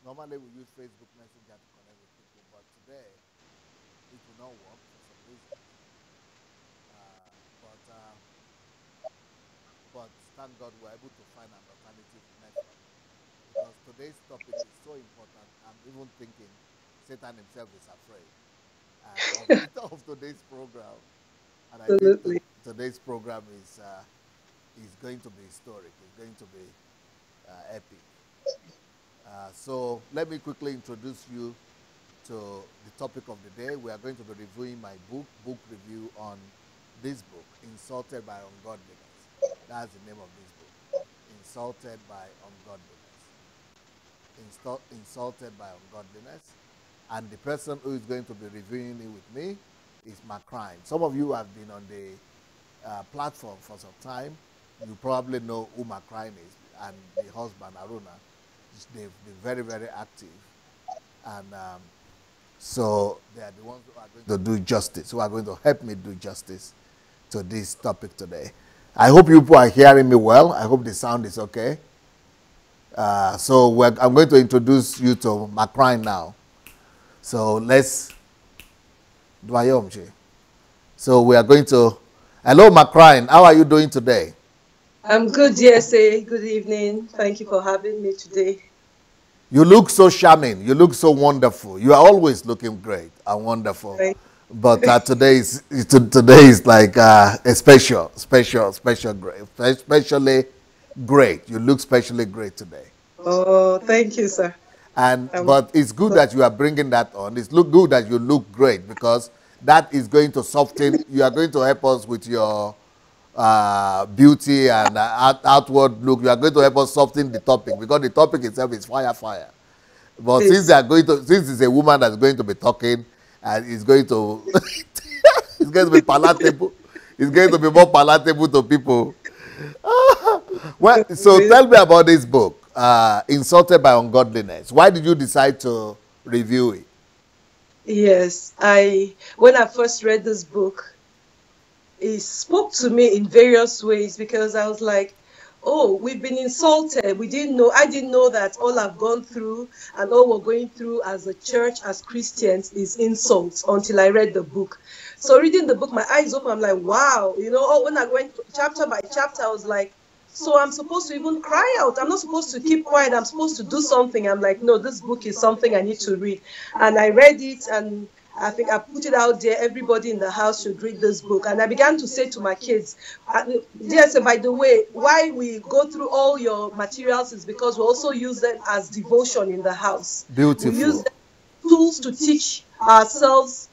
Normally we use Facebook Messenger to connect with people, but today it will not work for some reason. Uh, but uh, but thank God we're able to find an alternative method because today's topic is so important. I'm even thinking Satan himself is afraid of today's program, and I think Absolutely. today's program is going to be historic. It's going to be epic. So let me quickly introduce you to the topic of the day. We are going to be reviewing my book review on this book, Insulted by Ungodliness. That's the name of this book, Insulted by Ungodliness. Insulted by Ungodliness. And the person who is going to be reviewing it with me is Macrine. Some of you have been on the platform for some time. You probably know who Macrine is and the husband, Haruna. They've been very, very active. And so they are the ones who are going to do justice, who are going to help me do justice to this topic today. I hope you people are hearing me well. I hope the sound is okay. So I'm going to introduce you to Macrine now. So let's do Ayomche. So we are going to. Hello, Macrine. How are you doing today? I'm good, DSA. Good evening. Thank you for having me today. You look so charming. You look so wonderful. You are always looking great and wonderful. But today is like a specially great. You look specially great today. Oh, thank you, sir. But it's good that you are bringing that on. It's good that you look great because that is going to soften. You are going to help us with your beauty and outward look. You are going to help us soften the topic because the topic itself is fire. But since it's a woman that's going to be talking and it's going to it's going to be palatable, it's going to be more palatable to people. Well, so tell me about this book, Insulted by Ungodliness. Why did you decide to review it? Yes, when I first read this book, it spoke to me in various ways because I was like, oh, we've been insulted. I didn't know that all I've gone through and all we're going through as a church, as Christians, is insults until I read the book. So reading the book, my eyes open, I'm like, wow. When I went chapter by chapter, I was like, so I'm supposed to even cry out. I'm not supposed to keep quiet. I'm supposed to do something. I'm like, no, this book is something I need to read. And I read it, and I think I put it out there. Everybody in the house should read this book. And I began to say to my kids, yes, by the way, why we go through all your materials is because we also use them as devotion in the house. Beautiful. We use them as tools to teach ourselves,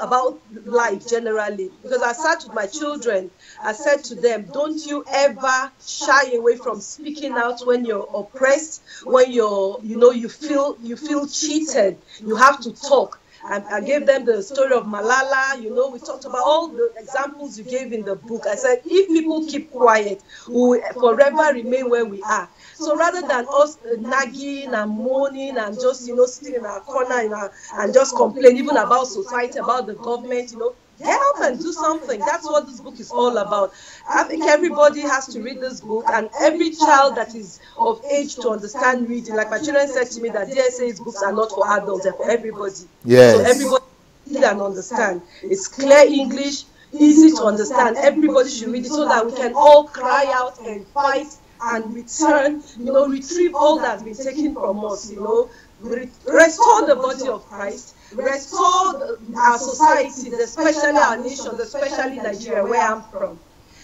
about life generally. Because I sat with my children, I said to them, don't you ever shy away from speaking out when you're oppressed, when you feel cheated. You have to talk. I gave them the story of Malala. We talked about all the examples you gave in the book. I said, if people keep quiet, we will forever remain where we are. So rather than us nagging and moaning and just, sitting in our corner and just complain even about society, about the government, get up and do something. That's what this book is all about. I think everybody has to read this book, and every child that is of age to understand reading. Like my children said to me that DSA's books are not for adults, they're for everybody. Yes. So everybody read and understand. It's clear English, easy to understand. Everybody should read it so that we can all cry out and fight and return, retrieve all that's been taken from us, restore the body of Christ, restore our societies, especially our nations, especially Nigeria, where I'm from.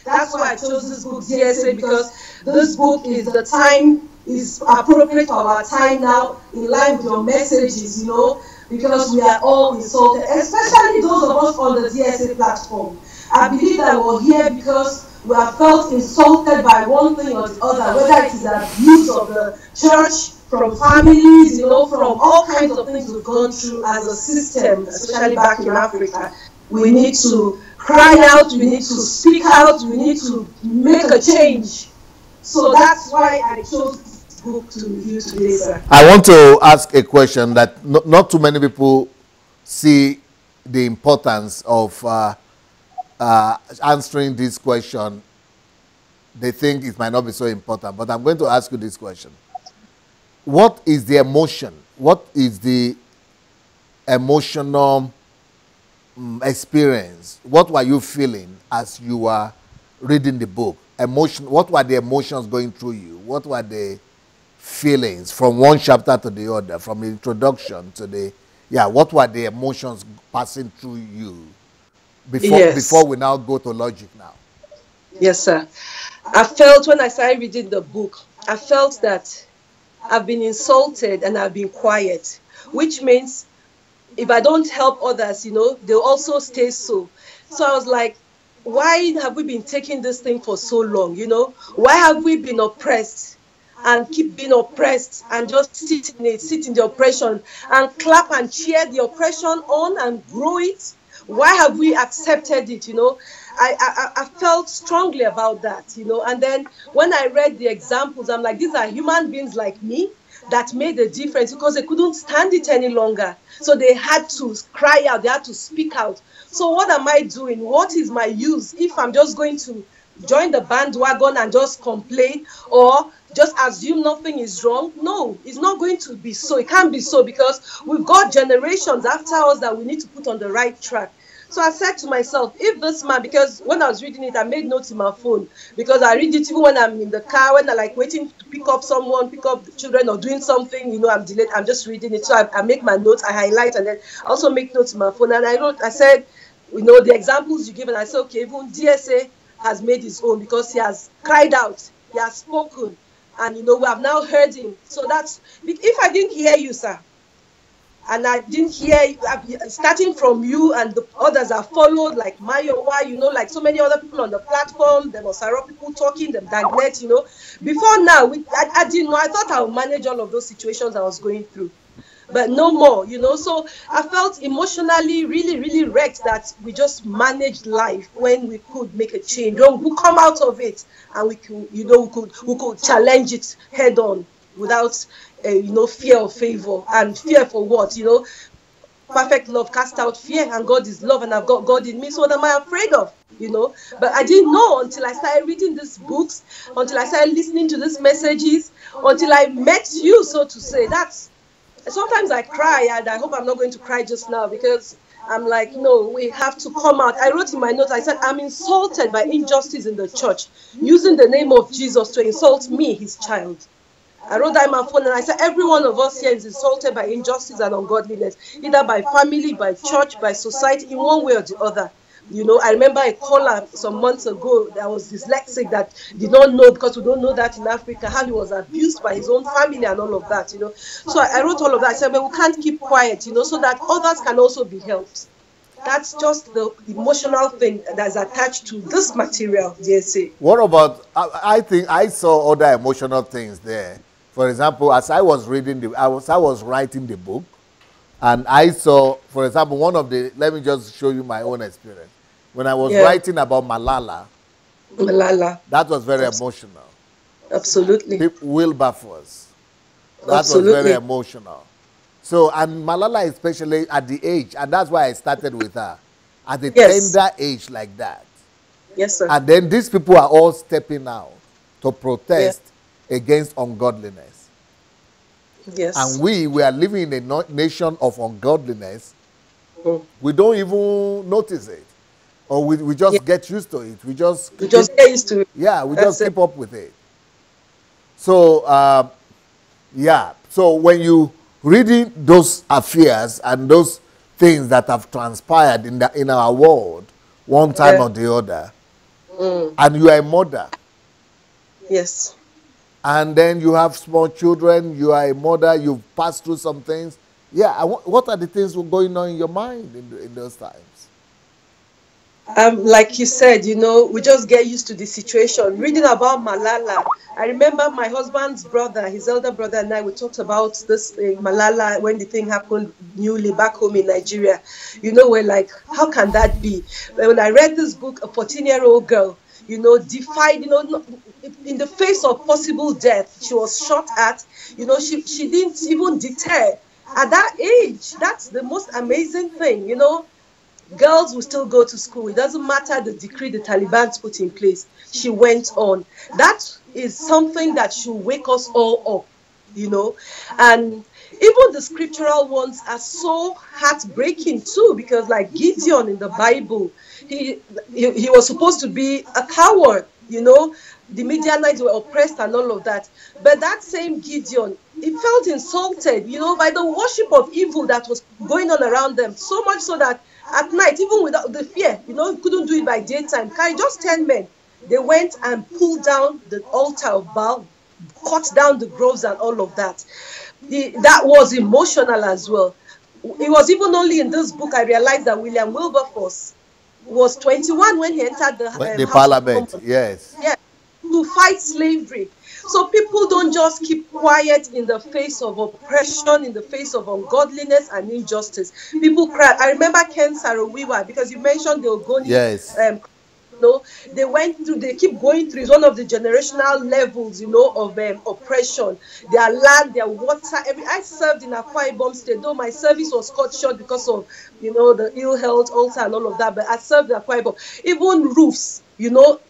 That's why I chose this book, DSA, because this book is appropriate for our time now, in line with your messages, because we are all insulted, especially those of us on the DSA platform. I believe that we're here because we have felt insulted by one thing or the other, whether it is abuse of the church, from families, from all kinds of things we've gone through as a system, especially back in Africa. We need to cry out, we need to speak out, we need to make a change. So that's why I chose this book to review today, sir. I want to ask a question that not too many people see the importance of answering this question. They think it might not be so important, but I'm going to ask you this question. What is the emotion what is the emotional experience? What were you feeling as you were reading the book? What were the emotions going through you? What were the feelings from one chapter to the other, from the introduction to the, what were the emotions passing through you before we now go to logic now? Yes, sir. I felt when I started reading the book, I felt that I've been insulted and I've been quiet, which means if I don't help others, they'll also stay so. So I was like, why have we been taking this thing for so long? Why have we been oppressed and keep being oppressed and just sit in the oppression and clap and cheer the oppression on and grow it? Why have we accepted it? I felt strongly about that, and then when I read the examples, I'm like, these are human beings like me that made a difference because they couldn't stand it any longer. So they had to cry out, they had to speak out. So what am I doing? What is my use if I'm just going to join the bandwagon and just complain or just assume nothing is wrong? No, it's not going to be so. It can't be so because we've got generations after us that we need to put on the right track. So I said to myself, if this man, because when I was reading it, I made notes in my phone because I read it even when I'm in the car, when I'm like waiting to pick up someone, pick up the children or doing something, I'm delayed, I'm just reading it. So I make my notes, I highlight, and then I also make notes in my phone. And I said, the examples you give, and I said, okay, even DSA has made his own because he has cried out, he has spoken, and we have now heard him. So that's, if I didn't hear you, sir, and I didn't hear, starting from you and the others that followed, like Mayowa, like so many other people on the platform, there was Sarah people talking, them Dagnet, Before now, I didn't know. I thought I would manage all of those situations I was going through. But no more, So I felt emotionally really, really wrecked that we just managed life when we could make a change. We come out of it and we could, we could challenge it head on without fear or favor. And fear for what? Perfect love cast out fear, and God is love, and I've got God in me. So what am I afraid of? But I didn't know until I started reading these books, until I started listening to these messages, until I met you, so to say. Sometimes I cry, and I hope I'm not going to cry just now because I'm like, no, we have to come out. I wrote in my notes, I said, I'm insulted by injustice in the church, using the name of Jesus to insult me, his child. I wrote that in my phone, and I said, every one of us here is insulted by injustice and ungodliness, either by family, by church, by society, in one way or the other. I remember a caller some months ago that was dyslexic that did not know, because we don't know that in Africa, how he was abused by his own family and all of that, So I wrote all of that. I said, but we can't keep quiet, so that others can also be helped. That's just the emotional thing that's attached to this material, DSA. What about, I think I saw other emotional things there. For example, as I was reading I was writing the book, and I saw, for example, let me just show you my own experience. When I was writing about Malala, that was very emotional. Absolutely. Wilberforce, that was very emotional. So, and Malala especially at the age, and that's why I started with her, at a tender age like that. Yes, sir. And then these people are all stepping out to protest against ungodliness. Yes. And we are living in a nation of ungodliness. We don't even notice it. Or we just get used to it. We just get used to it. Yeah, we just keep up with it. So, So when you reading those affairs and those things that have transpired in our world, one time or the other, and you are a mother. Yes. And then you have small children, you are a mother, you've passed through some things. Yeah, what are the things going on in your mind in those times? Like you said, we just get used to the situation. Reading about Malala, I remember my husband's brother, his elder brother, and I, we talked about this Malala when the thing happened newly back home in Nigeria. We're like, how can that be? When I read this book, a 14-year-old girl, defied, in the face of possible death, she was shot at, she didn't even deter. At that age, that's the most amazing thing, Girls will still go to school. It doesn't matter the decree the Taliban put in place. She went on. That is something that should wake us all up, And Even the scriptural ones are so heartbreaking too, because like Gideon in the Bible, he was supposed to be a coward, you know. The Midianites were oppressed and all of that. But that same Gideon, he felt insulted, you know, by the worship of evil that was going on around them. So much so that at night, even without the fear, you know, he couldn't do it by daytime. Carry just 10 men. They went and pulled down the altar of Baal, cut down the groves and all of that. That was emotional as well. It was even only in this book I realized that William Wilberforce was 21 when he entered the House Parliament. of Commons. Yes. Yeah, to fight slavery. So people don't just keep quiet in the face of oppression, in the face of ungodliness and injustice. People cry. I remember Ken Saro-Wiwa, because you mentioned the Ogoni. Yes. They keep going through. It's one of the generational levels, you know, of oppression. Their land, their water. I served in Akwa Ibom State, though my service was cut short because of, you know, the ill health, ulcer, and all of that. But I served in Akwa Ibom. Even roofs, you know,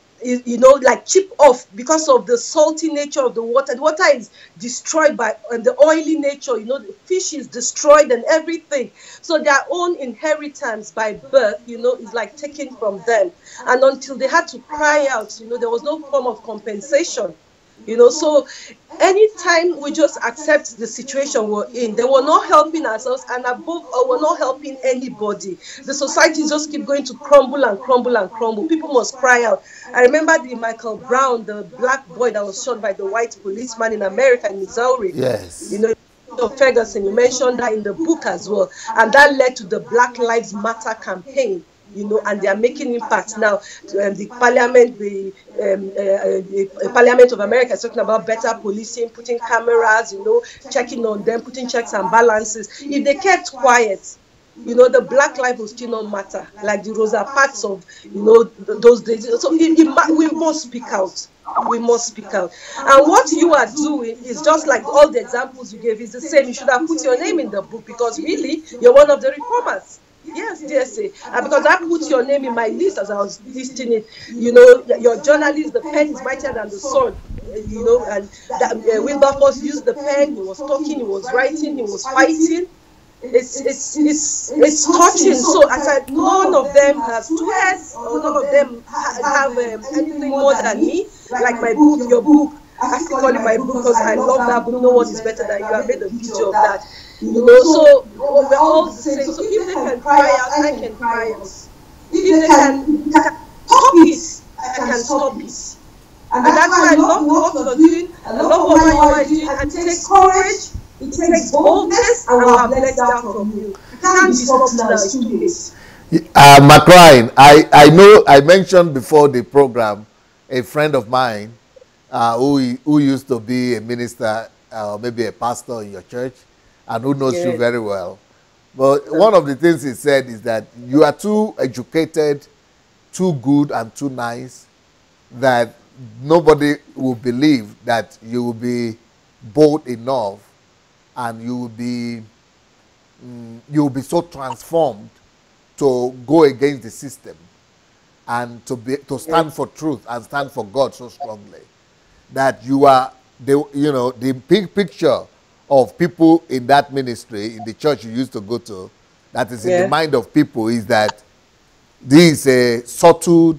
like chip off because of the salty nature of the water. The water is destroyed by the oily nature, you know, the fish is destroyed and everything. So their own inheritance by birth, you know, is like taken from them. And until they had to cry out, you know, there was no form of compensation. You know, so anytime we just accept the situation we're in, they were not helping ourselves, and above all, we're not helping anybody. The society just keep going to crumble and crumble and crumble. People must cry out. I remember the Michael Brown, the black boy that was shot by the white policeman in America, in Missouri. Yes. You know, Ferguson, you mentioned that in the book as well. And that led to the Black Lives Matter campaign. You know, and they are making impact now. The Parliament, Parliament of America is talking about better policing, putting cameras, you know, checking on them, putting checks and balances. If they kept quiet, you know, the black life will still not matter, like the Rosa Parks of, you know, those days. So we must speak out. We must speak out. And what you are doing is just like all the examples you gave is the same. You should have put your name in the book, because really, you're one of the reformers. Yes, DSA. Because I put your name in my list as I was listing it. You know, your journalist, the pen is mightier than the sword. You know, and that Wilberforce used the pen. He was talking, he was writing, he was fighting. It's touching. So I said, none of them has two heads, or none of them have anything more than me. Like my book, your book. I still call it my book because I love that book. No one is better than you. I made a video of that. You know, so we're all the same. So if they can cry out, I can cry out. If they can stop it, I can stop it. And that's why I love what you're doing. I love what you are doing. And it takes courage, it takes boldness, and we have blessed that from you. You can't be stopped now. It's too late. Macrine, I know I mentioned before the program a friend of mine who used to be a minister or maybe a pastor in your church, and who knows you very well. But one of the things he said is that you are too educated, too good, and too nice that nobody will believe that you will be bold enough and you will be so transformed to go against the system and to stand for truth and stand for God so strongly that you are the big picture of people in that ministry, in the church you used to go to, that is in the mind of people is that this is a subtle,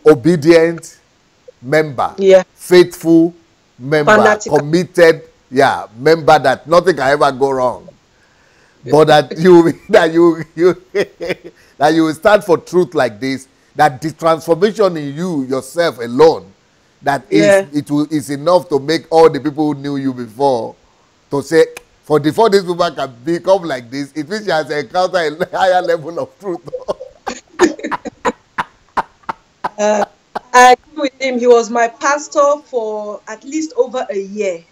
obedient member, faithful member, fanatical, committed, member that nothing can ever go wrong. But that that you will stand for truth like this, that the transformation in you yourself alone, that is enough to make all the people who knew you before to say, before these people can become like this, it means she has encountered a higher level of truth. I agree with him. He was my pastor for at least over a year.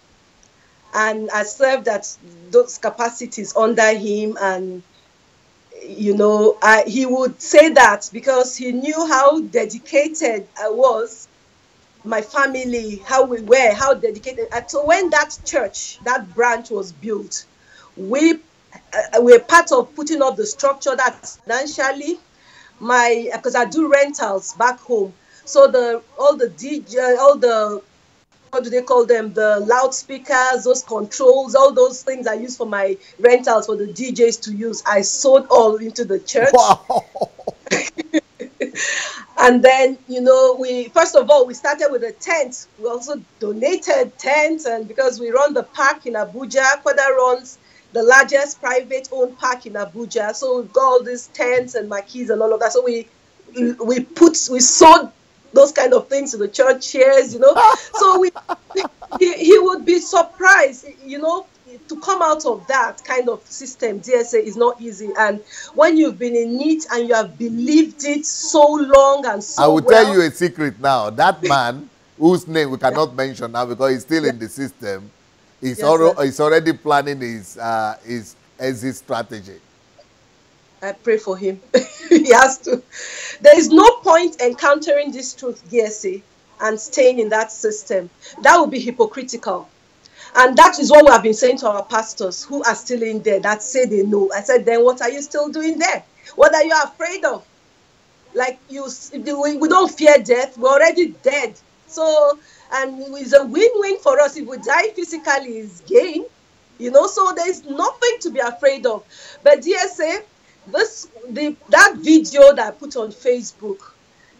And I served at those capacities under him. And, he would say that because he knew how dedicated I was, my family, how we were, how dedicated. And so when that church, that branch was built, we were part of putting up the structure that financially, because I do rentals back home. So all the what do they call them? The loudspeakers, those controls, all those things I use for my rentals for the DJs to use. I sold all into the church. Wow. And then, you know, we first of all, we started with a tent. We also donated tents, and because we run the park in Abuja, Kwada runs the largest private owned park in Abuja. So we've got all these tents and marquees and all of that. So we sold those kind of things to the church chairs, you know. So he would be surprised, you know, to come out of that kind of system. DSA is not easy, and when you've been in it and you have believed it so long and so I will tell you a secret now. That man, whose name we cannot mention now because he's still in the system, he's already planning his exit strategy. I pray for him. He has to. There is no point encountering this truth, DSA, and staying in that system. That would be hypocritical. And that is what we have been saying to our pastors who are still in there that say they know. I said, then what are you still doing there? What are you afraid of? Like, we don't fear death. We're already dead. So, and it's a win-win for us. If we die physically, is gain. You know, so there's nothing to be afraid of. But DSA, that video that I put on Facebook,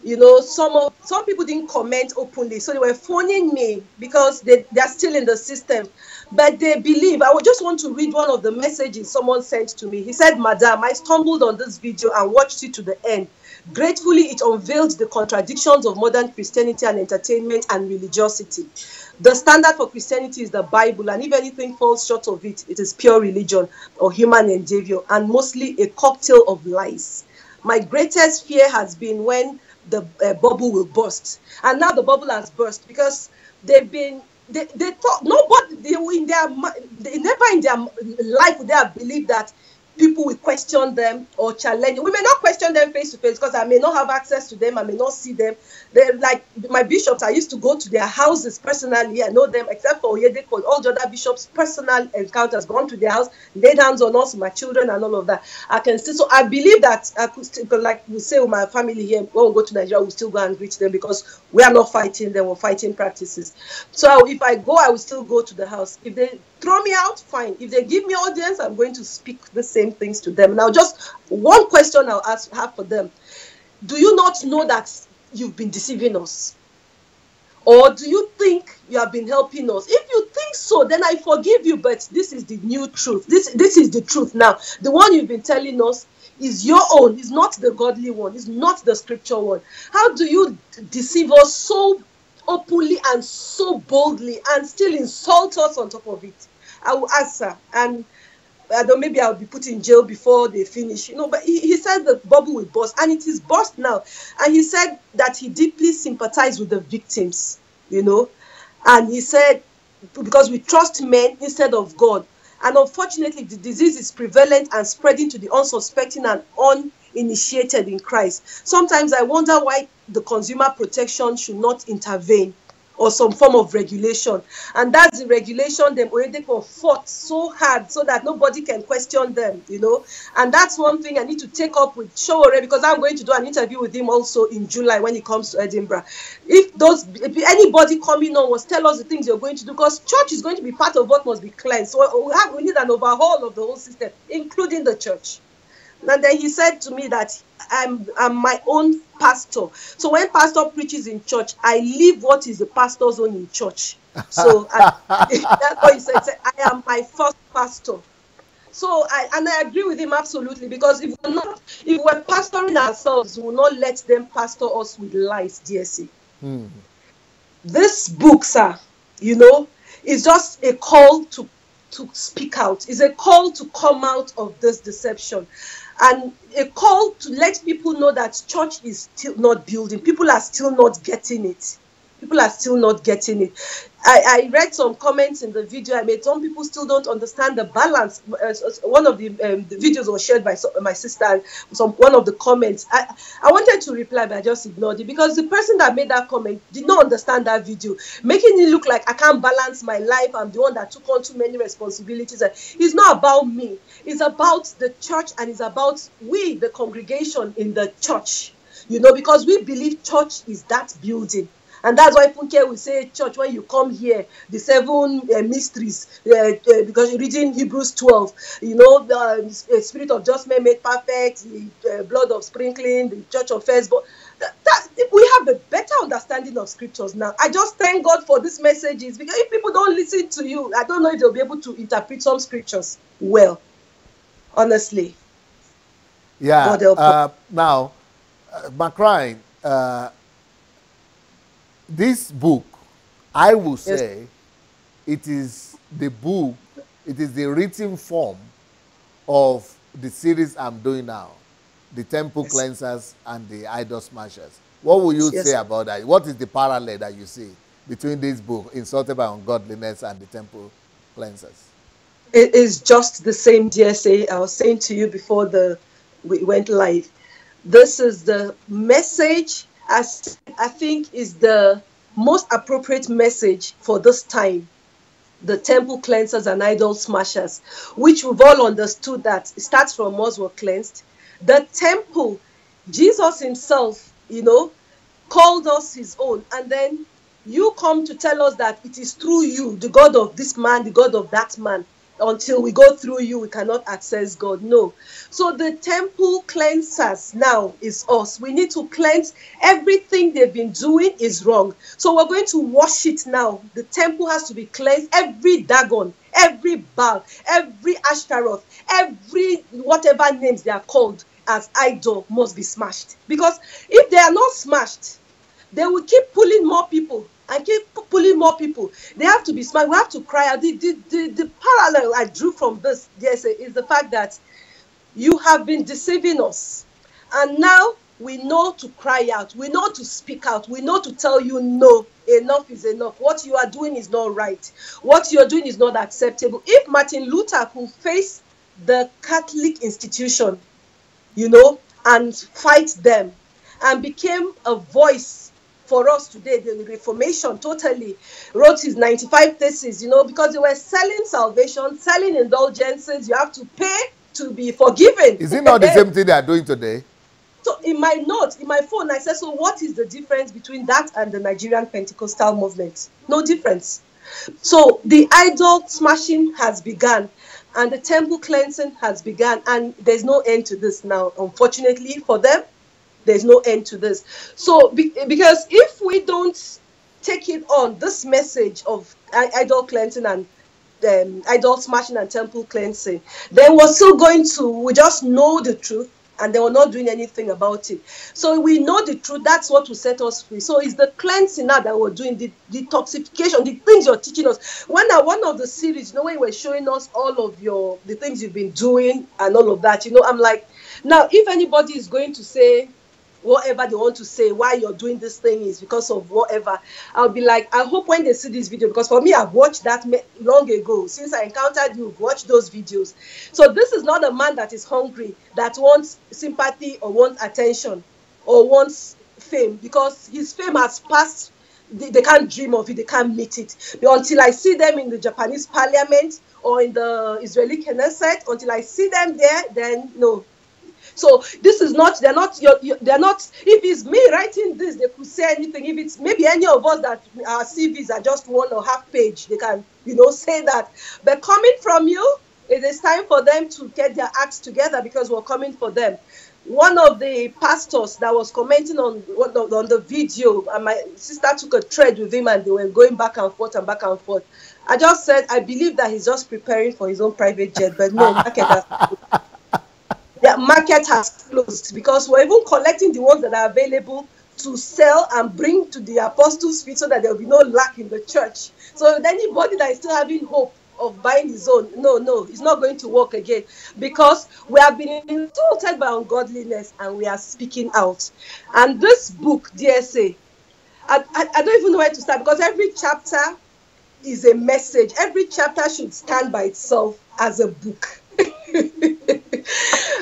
you know, some people didn't comment openly, so they were phoning me because they're still in the system, but they believe. I would just want to read one of the messages someone sent to me. He said, "Madam, I stumbled on this video and watched it to the end. Gratefully, it unveiled the contradictions of modern Christianity and entertainment and religiosity. The standard for Christianity is the Bible, and if anything falls short of it, it is pure religion or human endeavor, and mostly a cocktail of lies. My greatest fear has been when the bubble will burst." And now the bubble has burst because they thought nobody, never in their life would they have believed that people will question them or challenge. We may not question them face to face because I may not have access to them. I may not see them. They're like my bishops. I used to go to their houses personally. I know them, except for Oyedeko, all the other bishops, personal encounters, gone to their house, laid hands on us, my children, and all of that. I can still. So I believe that I could still, like we say with my family here, when we go to Nigeria, we'll still go and greet them because we are not fighting them. We're fighting practices. So if I go, I will still go to the house. If they throw me out, fine. If they give me audience, I'm going to speak the same things to them. Now, just one question I'll have for them. Do you not know that you've been deceiving us? Or do you think you have been helping us? If you think so, then I forgive you, but this is the new truth. This is the truth now. The one you've been telling us is your own. It's not the godly one. It's not the scripture one. How do you deceive us so openly and so boldly and still insult us on top of it? I will answer, and I don't, maybe I'll be put in jail before they finish, you know. But he said the bubble will burst, and it is burst now. And he said that he deeply sympathized with the victims, you know. And he said, because we trust men instead of God. And unfortunately, the disease is prevalent and spreading to the unsuspecting and uninitiated in Christ. Sometimes I wonder why the consumer protection should not intervene or some form of regulation. And that's the regulation them already fought so hard so that nobody can question them, you know. And that's one thing I need to take up with Showore, because I'm going to do an interview with him also in July when he comes to Edinburgh. If anybody coming on was tell us the things you're going to do, because church is going to be part of what must be cleansed. So we need an overhaul of the whole system, including the church. And then he said to me that I'm my own pastor. So when pastor preaches in church, I live what is the pastor's own in church. So that's what he said. I am my first pastor. So I agree with him absolutely, because if we're pastoring ourselves, we will not let them pastor us with lies, DSC. This book, sir, you know, is just a call to speak out. It's a call to come out of this deception. And a call to let people know that church is still not building. People are still not getting it. People are still not getting it. I read some comments in the video I made. Some people still don't understand the balance. One of the videos was shared by my sister, and one of the comments. I wanted to reply, but I just ignored it, because the person that made that comment did not understand that video, making it look like I can't balance my life. I'm the one that took on too many responsibilities. It's not about me. It's about the church, and it's about we, the congregation in the church. You know, because we believe church is that building. And that's why Funke will say, church, when you come here, the 7 mysteries, because you're reading Hebrews 12, you know, the spirit of judgment made perfect, the blood of sprinkling, the church of firstborn. We have a better understanding of scriptures now. I just thank God for these messages, because if people don't listen to you, I don't know if they'll be able to interpret some scriptures well, honestly. Yeah. God help us. Now, Macrine, this book, I will say, it is the book, it is the written form of the series I'm doing now, the temple cleansers and the idol smashers. What will you say about that? What is the parallel that you see between this book, Insulted by Ungodliness, and the temple cleansers? It is just the same, DSA. I was saying to you before we went live. This is the message, as I think is the most appropriate message for this time. The temple cleansers and idol smashers, which we've all understood that it starts from us were cleansed. The temple, Jesus himself, you know, called us his own. And then you come to tell us that it is through you, the God of this man, the God of that man. Until we go through you, we cannot access God. No. So the temple cleansers now is us. We need to cleanse. Everything they've been doing is wrong. So we're going to wash it now. The temple has to be cleansed. Every Dagon, every Baal, every Ashtaroth, every whatever names they are called as idol must be smashed. Because if they are not smashed, they will keep pulling more people and keep pulling more people. They have to be smart. We have to cry out. The parallel I drew from this, yes, is the fact that you have been deceiving us. And now we know to cry out. We know to speak out. We know to tell you, no, enough is enough. What you are doing is not right. What you are doing is not acceptable. If Martin Luther could face the Catholic institution, you know, and fight them and became a voice for us today, the Reformation totally wrote his 95 theses, you know, because they were selling salvation, selling indulgences. You have to pay to be forgiven. Is it not the same thing they are doing today? So in my notes, in my phone, I said, so what is the difference between that and the Nigerian Pentecostal movement? No difference. So the idol smashing has begun and the temple cleansing has begun, and there's no end to this now, unfortunately for them. There's no end to this. So, because if we don't take it on, this message of idol cleansing and idol smashing and temple cleansing, then we're still we just know the truth, and then we're not doing anything about it. So we know the truth, that's what will set us free. So it's the cleansing now that we're doing, the detoxification, the things you're teaching us. One of the series, you know, when you were showing us all of the things you've been doing and all of that, you know, I'm like, now if anybody is going to say, whatever they want to say, why you're doing this thing is because of whatever, I'll be like, I hope when they see this video, because for me, I've watched that long ago. Since I encountered you, watched those videos. So this is not a man that is hungry, that wants sympathy or wants attention or wants fame, because his fame has passed. They can't dream of it, they can't meet it. But until I see them in the Japanese parliament or in the Israeli Knesset, until I see them there, then no. So this is not, they're not, if it's me writing this, they could say anything. If it's maybe any of us that our CVs are just 1 or half page, they can, you know, say that. But coming from you, it is time for them to get their acts together, because we're coming for them. One of the pastors that was commenting on the video, and my sister took a thread with him and they were going back and forth and back and forth. I just said, I believe that he's just preparing for his own private jet, but no, the market has closed, because we're even collecting the ones that are available to sell and bring to the apostles' feet, so that there will be no lack in the church. So anybody that is still having hope of buying his own, no, it's not going to work again, because we have been insulted by ungodliness and we are speaking out. And this book, DSA, I don't even know where to start, because every chapter is a message. Every chapter should stand by itself as a book.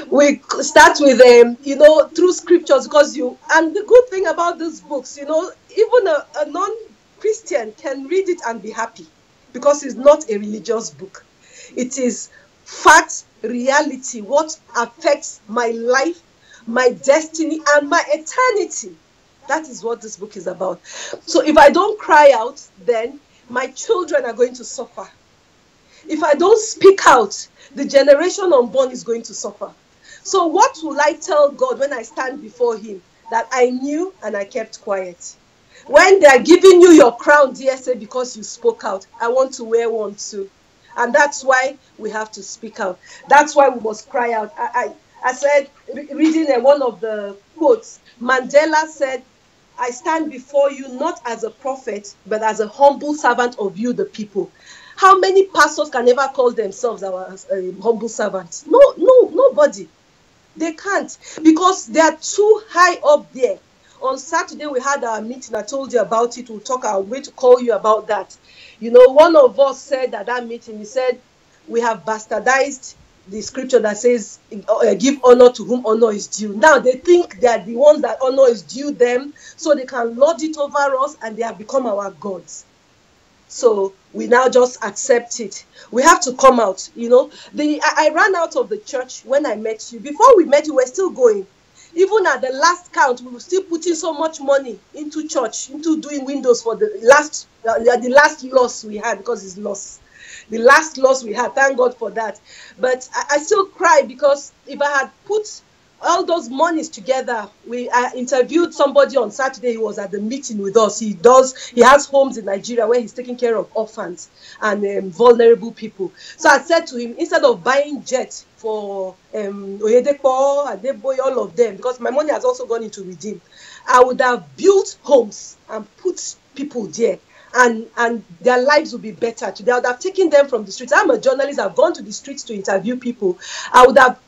We start with you know, through scriptures, because and the good thing about these books, you know, even a non-Christian can read it and be happy, because it's not a religious book. It is fact, reality, what affects my life, my destiny, and my eternity. That is what this book is about. So if I don't cry out, then my children are going to suffer. If I don't speak out, the generation unborn is going to suffer. So what will I tell God when I stand before him? That I knew and I kept quiet. When they are giving you your crown, DSA, because you spoke out, I want to wear one too. And that's why we have to speak out. That's why we must cry out. I said, reading one of the quotes, Mandela said, I stand before you not as a prophet, but as a humble servant of you, the people. How many pastors can ever call themselves our humble servants? No, nobody. They can't, because they are too high up there. On Saturday, we had our meeting. I told you about it. I'm going to call you about that. You know, one of us said at that meeting, he said, we have bastardized the scripture that says, give honor to whom honor is due. Now they think they are the ones that honor is due them, so they can lord it over us, and they have become our gods. So we now just accept it. We have to come out. You know, I ran out of the church when I met you. Before we met you, we're still going. Even at the last count, we were still putting so much money into church, into doing windows for the last loss we had, because it's loss. The last loss we had, thank God for that. But I still cry, because if I had put all those monies together, I interviewed somebody on Saturday. He was at the meeting with us. He has homes in Nigeria where he's taking care of orphans and vulnerable people. So I said to him, instead of buying jet for Oyedepo, Adeboye, all of them, because my money has also gone into Redeem, I would have built homes and put people there, and their lives would be better today. I would have taken them from the streets. I'm a journalist. I've gone to the streets to interview people. I would have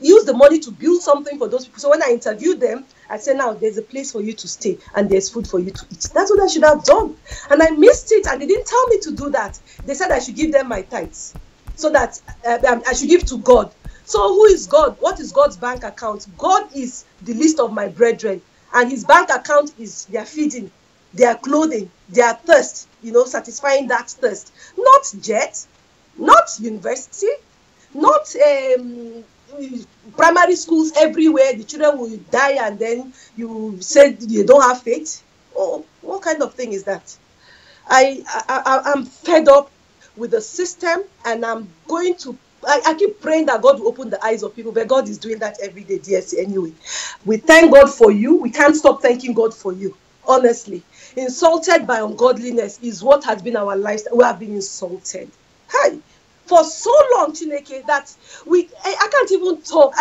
use the money to build something for those people. So when I interviewed them, I said, now there's a place for you to stay and there's food for you to eat. That's what I should have done. And I missed it, and they didn't tell me to do that. They said I should give them my tithes, so that I should give to God. So who is God? What is God's bank account? God is the least of my brethren, and his bank account is their feeding, their clothing, their thirst, satisfying that thirst. Not jet, not university, not primary schools everywhere. The children will die, and then you said you don't have faith. Oh, what kind of thing is that? I'm fed up with the system, and I'm going to. I keep praying that God will open the eyes of people, but God is doing that every day, DSC. Anyway, we thank God for you. We can't stop thanking God for you. Honestly, insulted by ungodliness is what has been our lifestyle. We have been insulted. Hi. For so long, Chineke, that I can't even talk.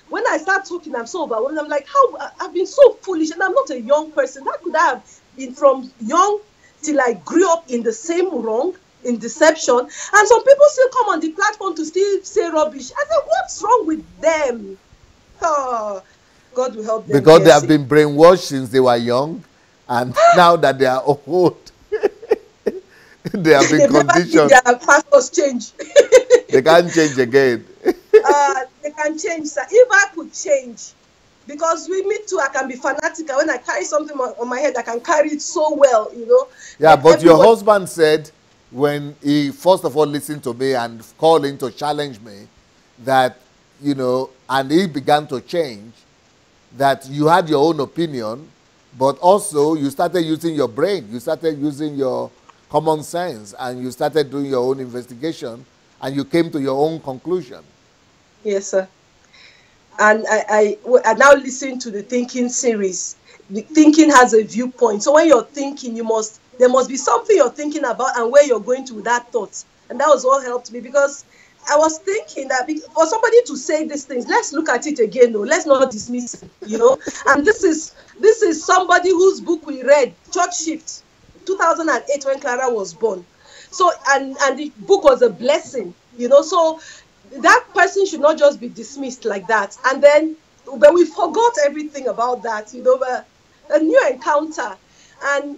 When I start talking, I'm so overwhelmed. I'm like, how I've been so foolish, and I'm not a young person. How could I have been from young till I grew up in the same wrong, in deception? And some people still come on the platform to still say rubbish. I said, what's wrong with them? Oh, God will help them. Because they have been brainwashed since they were young, and now that they are old, they have been conditioned. Their pastors change. They can't change again. They can change, sir. If I could change, because with me too, I can be fanatical. When I carry something on my head, I can carry it so well, Yeah, but your husband said, when he first of all listened to me and called in to challenge me, that, and he began to change, that you had your own opinion, but also you started using your brain. You started using your common sense, and you started doing your own investigation, and you came to your own conclusion. Yes, sir. And I now listen to the thinking series. The thinking has a viewpoint. So when you're thinking, there must be something you're thinking about and where you're going to with that thought. And that was what helped me, because I was thinking that for somebody to say these things, let's look at it again, though. Let's not dismiss it, And this is somebody whose book we read, Church Shift, 2008, when Clara was born. So and the book was a blessing, so that person should not just be dismissed like that. And then, but we forgot everything about that, but a new encounter. And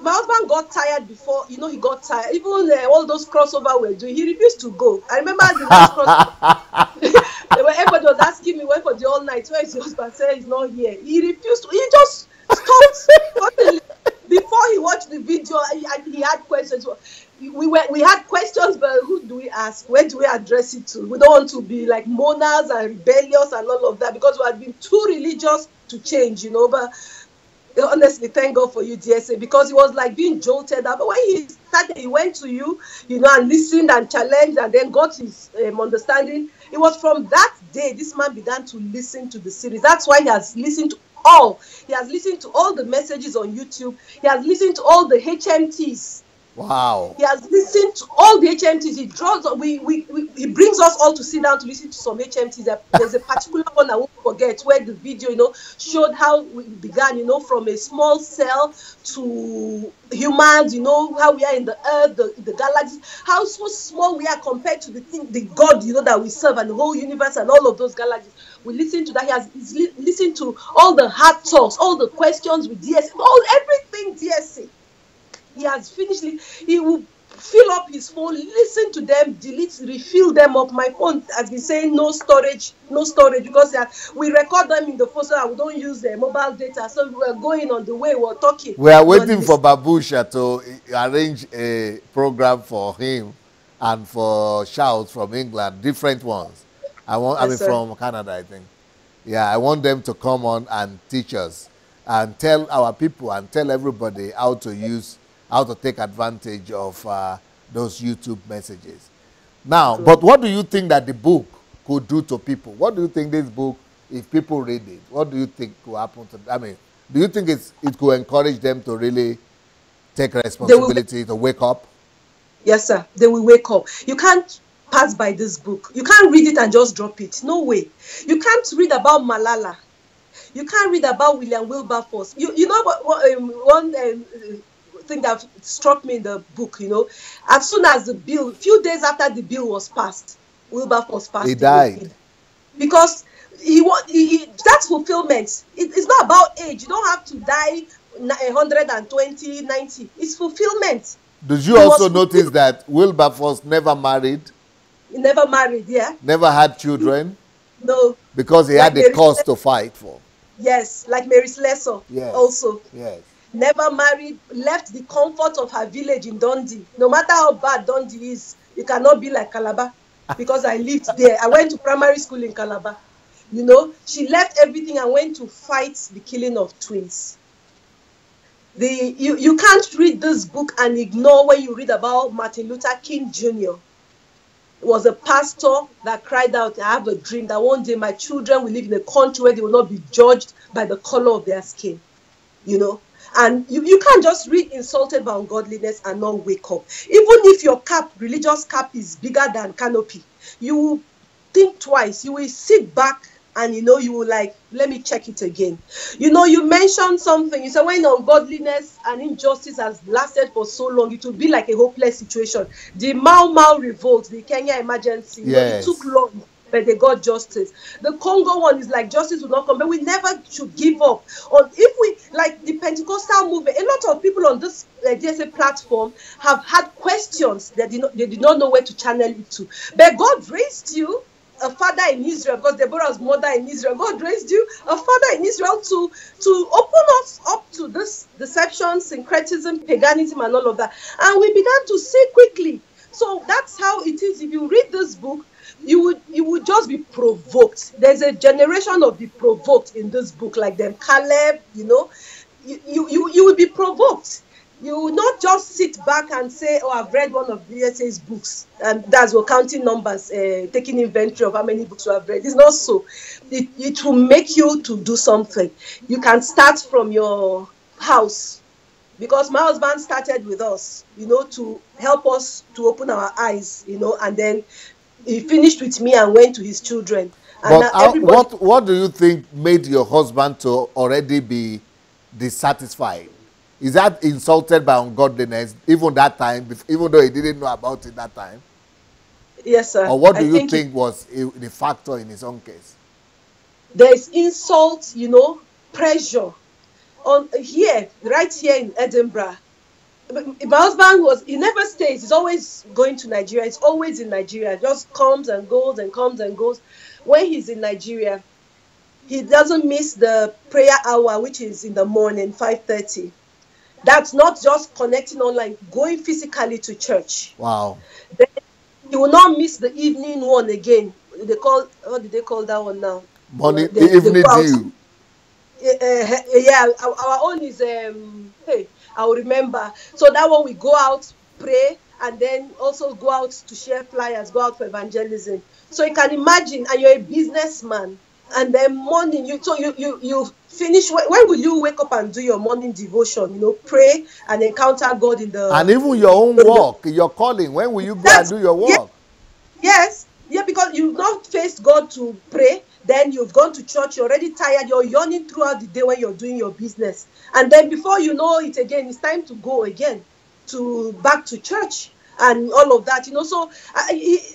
my husband got tired before, he got tired. Even all those crossover we're doing, he refused to go. I remember the last crossover. Everybody was asking me, went for the all night, where is your husband? I said he's not here. He refused to. He just stopped. Before he watched the video, he had questions. We had questions, but who do we ask? Where do we address it to? We don't want to be like mourners and rebellious and all of that, because we have been too religious to change, But Honestly, thank God for you, DSA, because he was like being jolted up. But when he started, he went to you, and listened and challenged, and then got his understanding. It was from that day this man began to listen to the series. That's why he has listened to all. He has listened to all the messages on YouTube. He has listened to all the HMTs. Wow. He has listened to all the HMTs. He draws. He brings us all to sit down to listen to some HMTs. There's a particular one I won't forget where the video, showed how we began, from a small cell to humans. How we are in the earth, the galaxies. How so small we are compared to the God, that we serve, and the whole universe and all of those galaxies. We listen to that. He's listened to all the hard talks, all the questions with DSC, everything DSC. He has finished it. He will fill up his phone, listen to them, delete, refill them up. My phone has been saying no storage, because we record them in the phone so that we don't use the mobile data. So we're going on the way, we're talking. We are waiting for Babusha to arrange a program for him and for Shouts from England, different ones. From Canada, I think. Yeah, I want them to come on and teach us and tell our people and tell everybody how to take advantage of those YouTube messages. Now, but what do you think that the book could do to people? What do you think this book, if people read it, what do you think could happen to them? Do you think it could encourage them to really take responsibility, to wake up? Yes, sir. They will wake up. You can't pass by this book. You can't read it and just drop it. No way. You can't read about Malala. You can't read about William Wilberforce. You know what one thing that struck me in the book, as soon as a few days after the bill was passed, Wilberforce passed. He died. Because that's fulfillment. It's not about age. You don't have to die 120, 90. It's fulfillment. Did you also notice that Wilberforce never married? He never married, yeah. Never had children? No. Because he had a cause to fight for. Yes, like Mary Slessor. Yes. Also. Yes. Never married, left the comfort of her village in Dundee. No matter how bad Dundee is, you cannot be like Calabar, because I lived there. I went to primary school in Calabar. She left everything and went to fight the killing of twins. You can't read this book and ignore when you read about Martin Luther King Jr. He was a pastor that cried out, I have a dream that one day my children will live in a country where they will not be judged by the color of their skin. And you can't just read Insulted by Ungodliness and not wake up. Even if your religious cap is bigger than canopy, you will think twice. You will sit back and you will let me check it again. You mentioned something. You said when ungodliness and injustice has lasted for so long, it will be like a hopeless situation. The Mau Mau revolt, the Kenya emergency, yes. It took long, but they got justice. The Congo one is like justice will not come, but we never should give up. If we, like the Pentecostal movement, a lot of people on this DSA platform have had questions that they did not know where to channel it to. But God raised you a father in Israel, because Deborah's mother in Israel. God raised you a father in Israel to open us up to this deception, syncretism, paganism, and all of that. And we began to see quickly. So that's how it is. If you read this book, you would just be provoked. There's a generation of the provoked in this book, like them Caleb. You will be provoked. You will not just sit back and say, oh, I've read one of DSA's books, and that's what counting numbers, taking inventory of how many books you have read. It's not so. It will make you to do something. You can start from your house, because my husband started with us, to help us to open our eyes, and then he finished with me and went to his children. And but what do you think made your husband to already be dissatisfied? Is that Insulted by Ungodliness, even that time, even though he didn't know about it that time? Yes, sir. Or what do you think was the factor in his own case? There is insult, pressure. Right here in Edinburgh. My husband he never stays. He's always going to Nigeria. He's always in Nigeria. Just comes and goes and comes and goes. When he's in Nigeria, he doesn't miss the prayer hour, which is in the morning, 5:30. That's not just connecting online, going physically to church. Wow. Then he will not miss the evening one again. What did they call that one now? Evening dew. Yeah, our own is hey, I'll remember. So that one we go out, pray, and then also go out to share flyers, go out for evangelism. So you can imagine, and you're a businessman, and then morning you finish. When will you wake up and do your morning devotion? Pray and encounter God in And the. even your own work, your calling, when will you go and That's do your yeah. work? Yes, yeah, because you've not faced God to pray, then you've gone to church, you're already tired, you're yawning throughout the day when you're doing your business. And then before you know it again, it's time to go again to back to church and all of that. So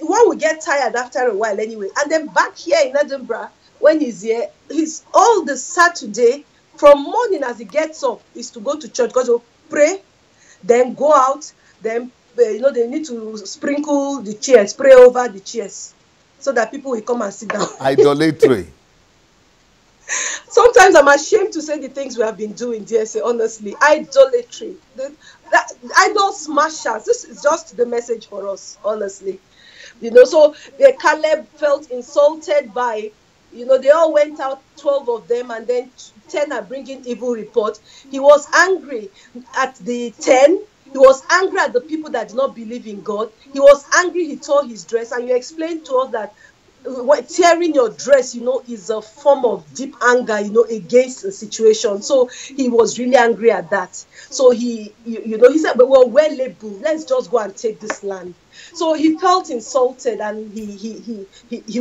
one will get tired after a while anyway. And then back here in Edinburgh, when he's here, he's all the Saturday from morning as he gets up is to go to church because he'll pray, then go out, then they need to sprinkle the chairs, spray over the chairs so that people will come and sit down. Idolatry. Sometimes I'm ashamed to say the things we have been doing, DSA, honestly. Idolatry. Idol smashers. This is just the message for us, honestly. So Caleb felt insulted by, they all went out, 12 of them, and then 10 are bringing evil report. He was angry at the 10. He was angry at the people that did not believe in God. He was angry he tore his dress. And you explained to us that tearing your dress, is a form of deep anger, against a situation. So he was really angry at that. So he said, but we're well labeled. Let's just go and take this land. So he felt insulted, and he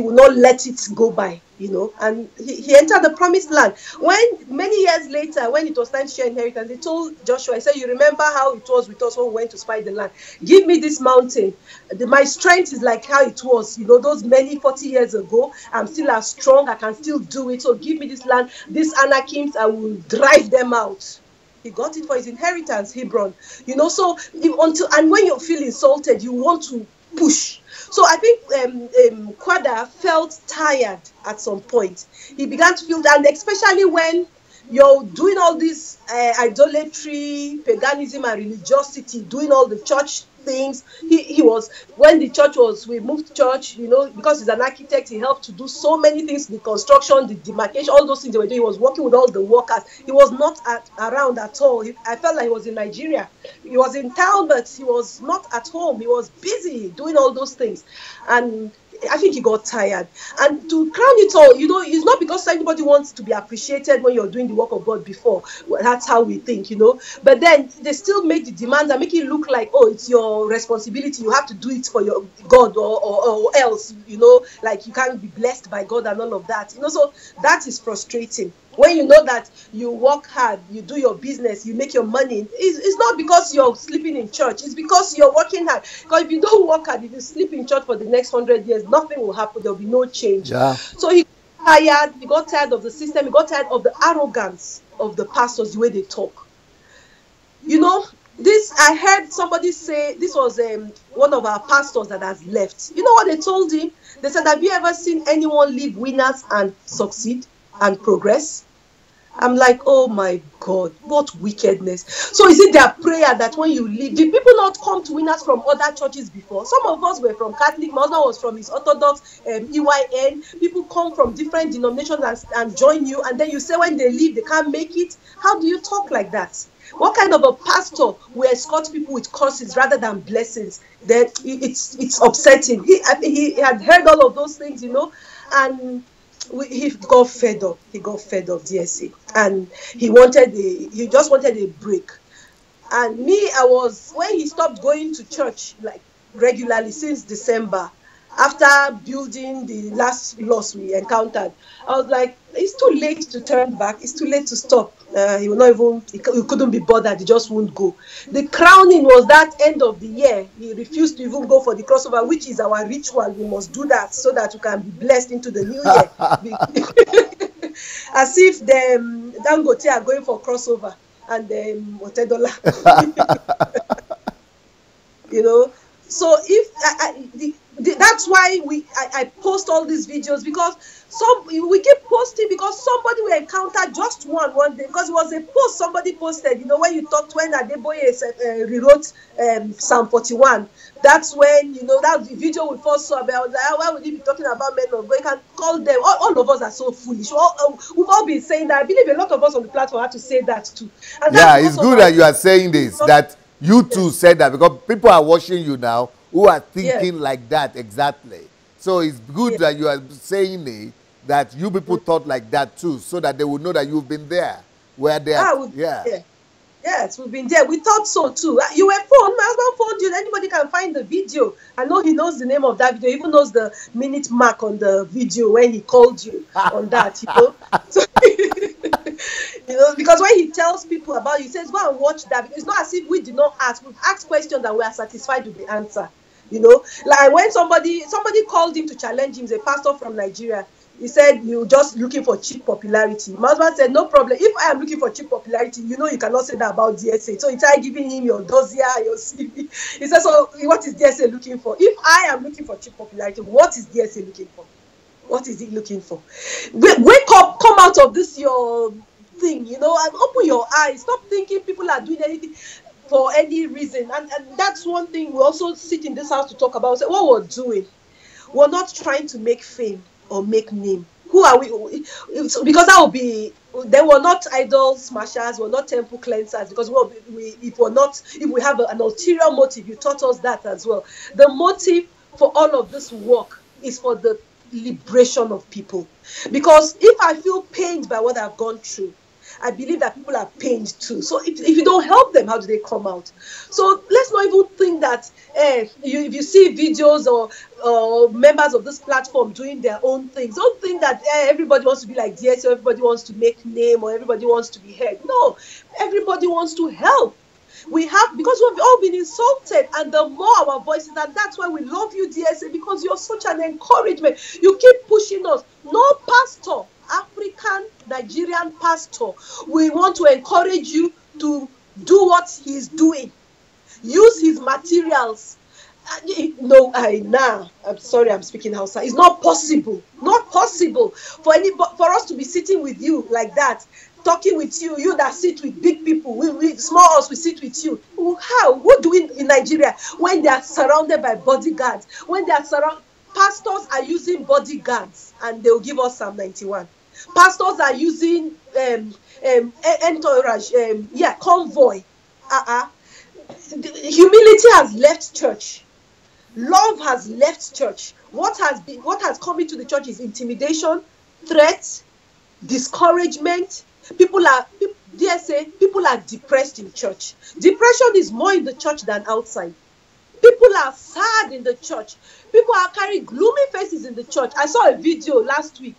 will not let it go by, and he entered the promised land. When many years later, when it was time to share inheritance, he told Joshua, he said, you remember how it was with us when we went to spy the land? Give me this mountain. My strength is like how it was, those many 40 years ago. I'm still as strong. I can still do it. So give me this land. These Anakims, I will drive them out. He got it for his inheritance, Hebron. So and when you feel insulted, you want to push. So I think Kwada felt tired at some point. He began to feel that, and especially when you're doing all this idolatry, paganism, and religiosity, doing all the church things. He was, when the church we moved church, because he's an architect, he helped to do so many things, the construction, the demarcation, all those things they were doing. He was working with all the workers. He was not around at all. I felt like he was in Nigeria. He was in town, but he was not at home. He was busy doing all those things. And I think he got tired. And to crown it all, it's not because anybody wants to be appreciated when you're doing the work of God before. Well, that's how we think, But then they still make the demands and make it look like, oh, it's your responsibility. You have to do it for your God or else, like you can't be blessed by God and all of that. So that is frustrating. When you know that you work hard, you do your business, you make your money, it's not because you're sleeping in church. It's because you're working hard. Because if you don't work hard, if you sleep in church for the next 100 years, nothing will happen. There'll be no change. Yeah. So he got tired of the system. He got tired of the arrogance of the pastors, the way they talk. I heard somebody say, this was one of our pastors that has left. You know what they told him? They said, have you ever seen anyone leave winners and succeed and progress? I'm like, oh my God, what wickedness. So is it their prayer that when you leave, did people not come to winners from other churches before? Some of us were from Catholic, my husband was from his Orthodox, EYN. People come from different denominations and join you, and then you say when they leave, they can't make it. How do you talk like that? What kind of a pastor will escort people with curses rather than blessings? Then it's upsetting. He had heard all of those things, and he got fed up. He got fed up, DSC, and he just wanted a break. And me, when he stopped going to church like regularly since December, after building the last loss we encountered, I was like, it's too late to turn back. It's too late to stop. He will not even, he couldn't be bothered. He just won't go. The crowning was that end of the year. He refused to even go for the crossover, which is our ritual. We must do that so that we can be blessed into the new year. As if the Dangote are going for crossover and Otedola. So if that that's why I post all these videos, because we keep posting because somebody will encounter just one day, because it was a post somebody posted, you know, when you talked, when Adeboye rewrote Psalm 41. That's when, you know, that video we first saw about, like, why would he be talking about men of God? You can call them, all of us are so foolish. We've all been saying that. I believe a lot of us on the platform have to say that too. And Yeah, that's it's because of good our, that you are saying this, that you too said that, because people are watching you now who are yes, thinking like that exactly. So it's good yes, that you are saying it, that you people thought like that too, so that they will know that you've been there, where they are. we've been Yeah. there. Yes, we've been there. We thought so too. You were phoned. My husband phoned you. Anybody can find the video. I know he knows the name of that video. He even knows the minute mark on the video when he called you on that. You know, so you know, because when he tells people about it, he says, "Go and watch that." Because it's not as if we did not ask. We've asked questions and we are satisfied with the answer. You know, like when somebody called him to challenge him, he's a pastor from Nigeria. He said, "You're just looking for cheap popularity." My husband said, "No problem. If I am looking for cheap popularity, you know you cannot say that about DSA." So he started giving him your dossier, your CV. He said, "So what is DSA looking for? If I am looking for cheap popularity, what is DSA looking for? What is it looking for? Wake up, come out of this your thing, you know, and open your eyes. Stop thinking people are doing anything for any reason." And that's one thing we also sit in this house to talk about. Say, what we're doing, we're not trying to make fame or make name. Who are we? Because that would be, they were not idol smashers, we're not temple cleansers, because if we have an ulterior motive, you taught us that as well. The motive for all of this work is for the liberation of people. Because if I feel pained by what I've gone through, I believe that people are pained too. So if you don't help them, how do they come out? So let's not even think that if you see videos or members of this platform doing their own things, don't think that everybody wants to be like DSO, everybody wants to make name, or everybody wants to be heard. No, everybody wants to help. We have, because we've all been insulted, and the more our voices, and that's why we love you, DSA, because you're such an encouragement. You keep pushing us. No pastor, African Nigerian pastor, we want to encourage you to do what he's doing. Use his materials. No, I'm sorry, I'm speaking outside. It's not possible. Not possible for us to be sitting with you like that, talking with you, you that sit with big people, we small us, we sit with you. How? What do we in Nigeria when they are surrounded by bodyguards? When they are pastors are using bodyguards, and they'll give us Psalm 91. Pastors are using entourage, convoy. Humility has left church. Love has left church. What has come into the church is intimidation, threats, discouragement. People are depressed in church. Depression is more in the church than outside. People are sad in the church. People are carrying gloomy faces in the church. I saw a video last week.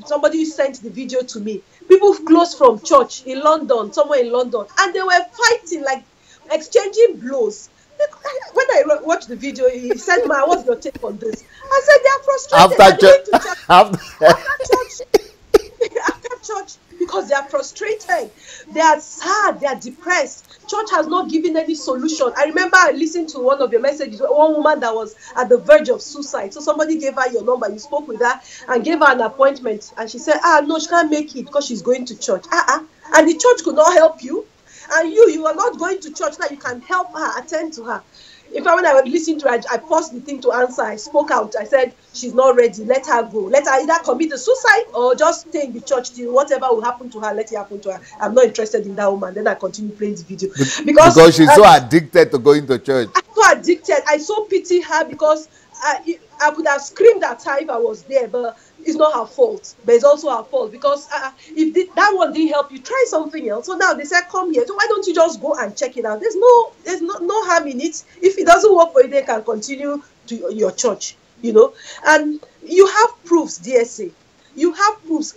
Somebody sent the video to me. People close from church in London, somewhere in London, and they were fighting, like exchanging blows. When I watched the video, he said, "Ma, what's your take on this?" I said, "They are frustrated." After church, because they are frustrated, they are sad, they are depressed. Church has not given any solution. I remember I listened to one of your messages, one woman that was at the verge of suicide. So somebody gave her your number, you spoke with her and gave her an appointment, and she said, no, she can't make it because she's going to church. And the church could not help you, and you are not going to church. Now you can help her, attend to her. In fact, when I was listening to her, I paused the thing to answer. I spoke out. I said, she's not ready. Let her go. Let her either commit a suicide or just stay in the church till whatever will happen to her, let it happen to her. I'm not interested in that woman. Then I continue playing the video. Because she's so addicted to going to church. I'm so addicted. I so pity her, because I could have screamed at her if I was there, but it's not her fault. But it's also her fault, because if that one didn't help you, try something else. So now they said, come here. So why don't you just go and check it out? There's no harm in it. If it doesn't work for you, they can continue to your church, you know. And you have proofs, DSA. You have proofs.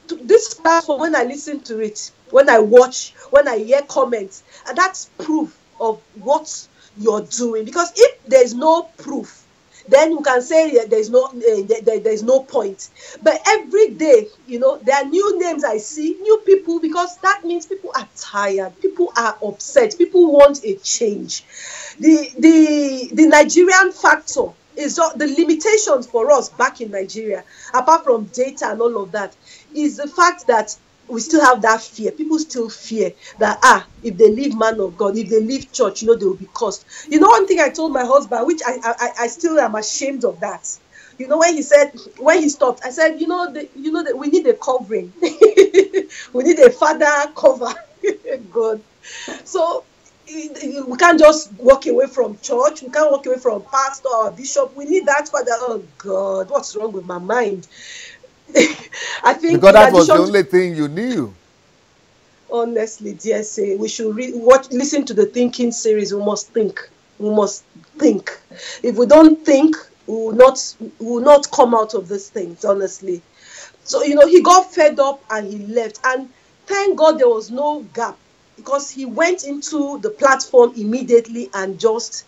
This platform, when I listen to it, when I watch, when I hear comments, and that's proof of what you're doing. Because if there's no proof, then you can say there's no point. But every day, you know, there are new names I see, new people, because that means people are tired, people are upset, people want a change. The Nigerian factor is just the limitations for us back in Nigeria, apart from data and all of that, is the fact that we still have that fear. People still fear that, if they leave man of God, if they leave church, they will be cursed. One thing I told my husband, which I still am ashamed of that. When he stopped, I said, we need a covering. We need a father cover. God. So we can't just walk away from church. We can't walk away from pastor or bishop. We need that father. Oh God, what's wrong with my mind? I think because that was the only thing you knew. Honestly, DSA, we should listen to the thinking series. We must think. We must think. If we don't think, we will not come out of these things, honestly. So, he got fed up and he left. And thank God there was no gap, because he went into the platform immediately, and just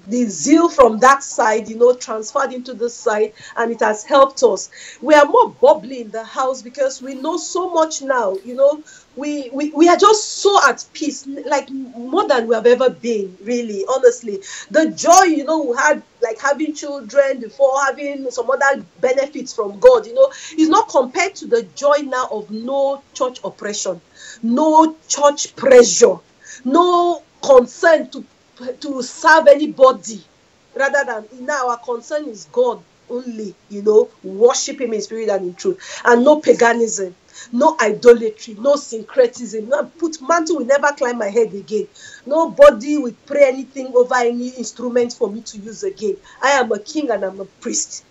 the zeal from that side, transferred into this side, and it has helped us. We are more bubbly in the house because we know so much now. We are just so at peace, like more than we have ever been, really, honestly. The joy, we had, like having children before, having some other benefits from God, is not compared to the joy now of no church oppression, no church pressure, no concern to serve anybody, rather than now our concern is God only, worship him in spirit and in truth, and no paganism, no idolatry, no syncretism. No, mantle will never climb my head again. Nobody will pray anything over any instrument for me to use again. I am a king and I'm a priest,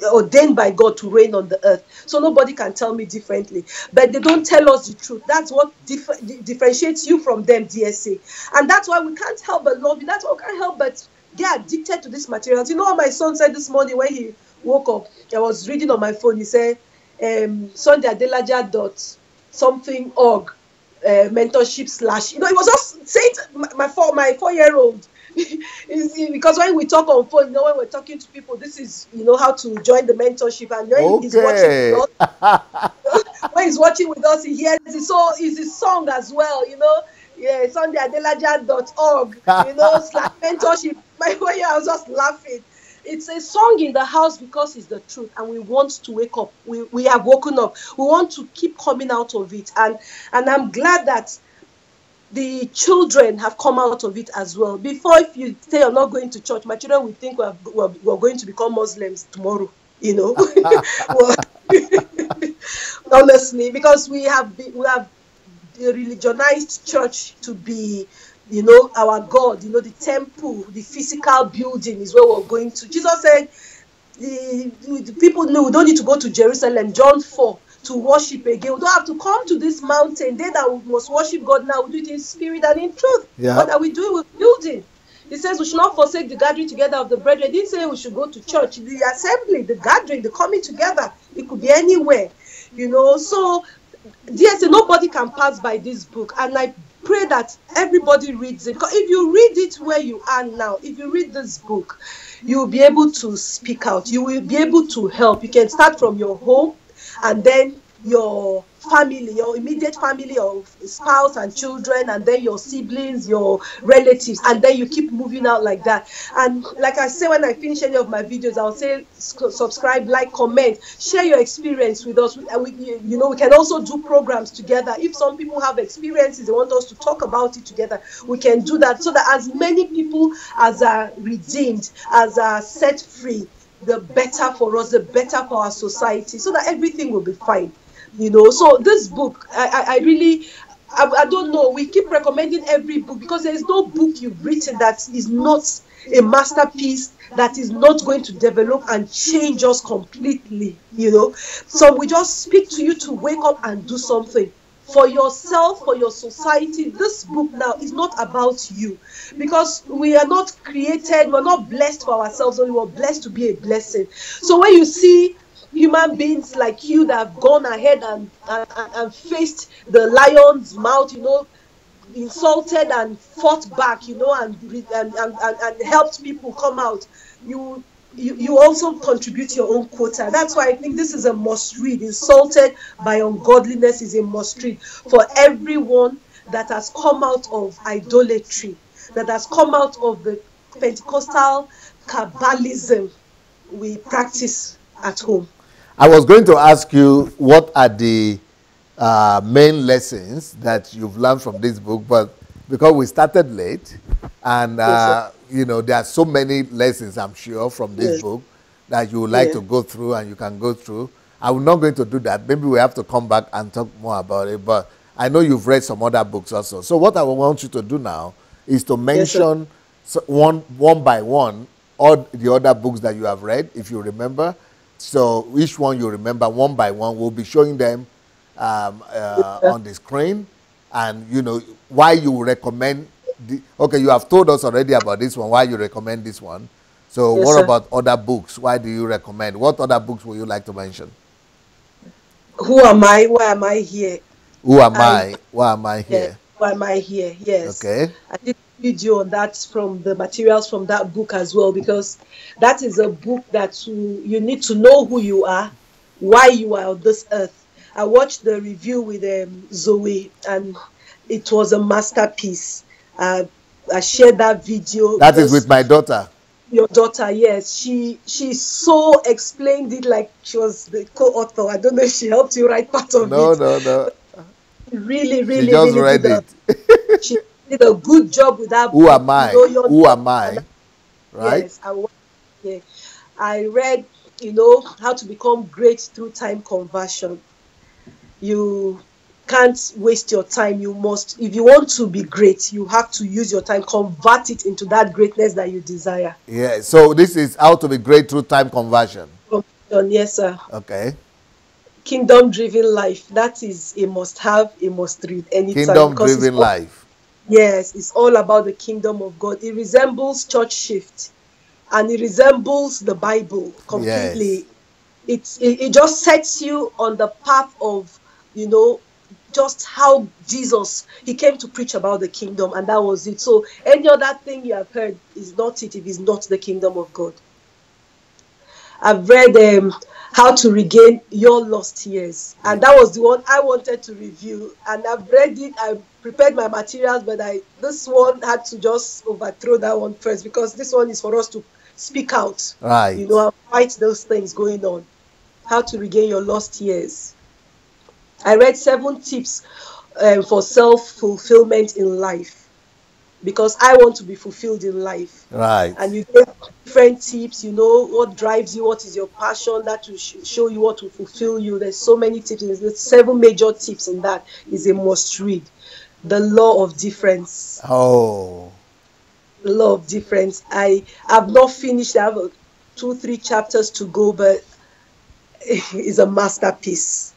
ordained by God to reign on the earth. So nobody can tell me differently. But they don't tell us the truth. That's what differentiates you from them, DSA. And that's why we can't help but love you. That's why we can't help but get addicted to these materials. You know what my son said this morning when he woke up? I was reading on my phone. He said, Sunday Adelaja .something.org mentorship / he was just saying my 4-year-old. Because when we talk on phone, when we're talking to people, this is how to join the mentorship. And when he's watching with us, when he's watching with us, he hears it. So it's his song as well, Sunday Adelaja.org, /mentorship. My 4-year, I was just laughing. It's a song in the house because it's the truth, and we want to wake up. We have woken up. We want to keep coming out of it, and I'm glad that the children have come out of it as well. Before, if you say you're not going to church, my children will think we're going to become Muslims tomorrow, honestly, because we have religionized church to be, our God, the temple, the physical building is where we're going to. Jesus said, the people know we don't need to go to Jerusalem, John 4, to worship again. We don't have to come to this mountain. They that must worship God now, we do it in spirit and in truth. Yeah. What are we doing with building? He says we should not forsake the gathering together of the brethren. He didn't say we should go to church. The assembly, the gathering, the coming together, it could be anywhere, So, DSA, nobody can pass by this book. And I pray that everybody reads it. Because if you read it where you are now, if you read this book, you will be able to speak out. You will be able to help. You can start from your home, and then your family, your immediate family of spouse and children, and then your siblings, your relatives, and then you keep moving out like that. And like I say, when I finish any of my videos, I'll say subscribe, like, comment, share your experience with us. We can also do programs together. If some people have experiences, they want us to talk about it together, we can do that, so that as many people as are redeemed, as are set free, the better for us, the better for our society, so that everything will be fine. So this book, I don't know, we keep recommending every book, because there is no book you've written that is not a masterpiece, that is not going to develop and change us completely, So we just speak to you to wake up and do something for yourself, for your society. This book now is not about you, because we are not created, we're not blessed for ourselves only, we're blessed to be a blessing. So when you see human beings like you that have gone ahead and faced the lion's mouth, insulted and fought back, and helped people come out, you also contribute your own quota. That's why I think this is a must read. Insulted by Ungodliness is a must read for everyone that has come out of idolatry, that has come out of the Pentecostal Kabbalism we practice at home. I was going to ask you what are the main lessons that you've learned from this book, but because we started late, and Yes, you know, there are so many lessons, I'm sure, from this yes, book that you would like to go through, and you can go through. I'm not going to do that. Maybe we have to come back and talk more about it, but I know you've read some other books also. So what I want you to do now is to mention one by one all the other books that you have read, if you remember. So each one you remember one by one, we'll be showing them on the screen, and you know why you recommend okay, you have told us already about this one, why you recommend this one. So yes, what sir. about other books? Why do you recommend? What other books would you like to mention? Who am I? Why am I here? Who am I? Why am I Yeah, here? why am I here? Yes. Okay. I did a video on that from the materials from that book as well, because that is a book that you need to know who you are, why you are on this earth. I watched the review with Zoe, and it was a masterpiece. I shared that video. That is with my daughter. Your daughter, yes. She so explained it like she was the co-author. I don't know if she helped you write part of it. No. Really, She just read it. She did a good job with that. Who am I? Who am I? Right? Yes, I read, how to become great through time conversion. You can't waste your time. You must, if you want to be great, you have to use your time, convert it into that greatness that you desire. Yeah, so this is how to be great through time conversion. Yes, sir. Okay. Kingdom-driven life. That is a must-have, a must-read anytime. Kingdom-driven life. Yes, it's all about the kingdom of God. It resembles Church Shift, and it resembles the Bible completely. Yes. It just sets you on the path of, just how Jesus, he came to preach about the kingdom, and that was it. So any other thing you have heard is not it if it's not the kingdom of God. I've read How to Regain Your Lost Years, and that was the one I wanted to review, and I've read it. I prepared my materials, but this one had to just overthrow that one first, because this one is for us to speak out, right? And fight those things going on. How to Regain Your Lost Years. I read 7 tips for self-fulfillment in life, because I want to be fulfilled in life. Right. And you get different tips, what drives you, what is your passion, that will show you what will fulfill you. There's so many tips. There's 7 major tips in that. Is a must read. The Law of Difference. Oh. The Law of Difference. I have not finished. I have 2-3 chapters to go, but it's a masterpiece.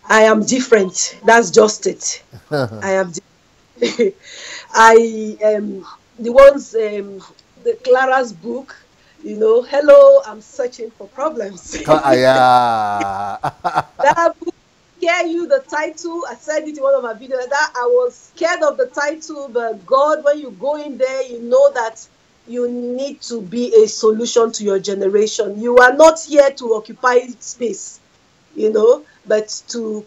I am different. That's just it. I am different. I am the ones, the Clara's book, Hello, I'm Searching for Problems. Yeah. That book scare you, the title. I said it in one of my videos that I was scared of the title, but God, when you go in there, you know that you need to be a solution to your generation. You are not here to occupy space, but to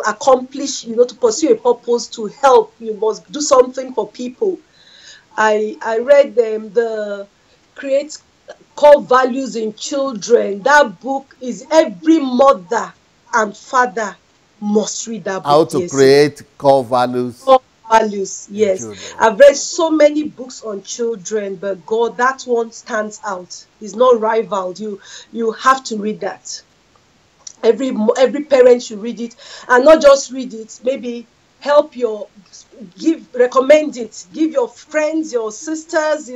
accomplish, to pursue a purpose, to help. You must do something for people. I read the Create Core Values in Children. That book is every mother and father must read that book. How to create core values. Core values, yes. I've read so many books on children, but God, that one stands out. It's not rivaled. You have to read that. Every parent should read it, and not just read it, maybe recommend it, give your friends, your sisters,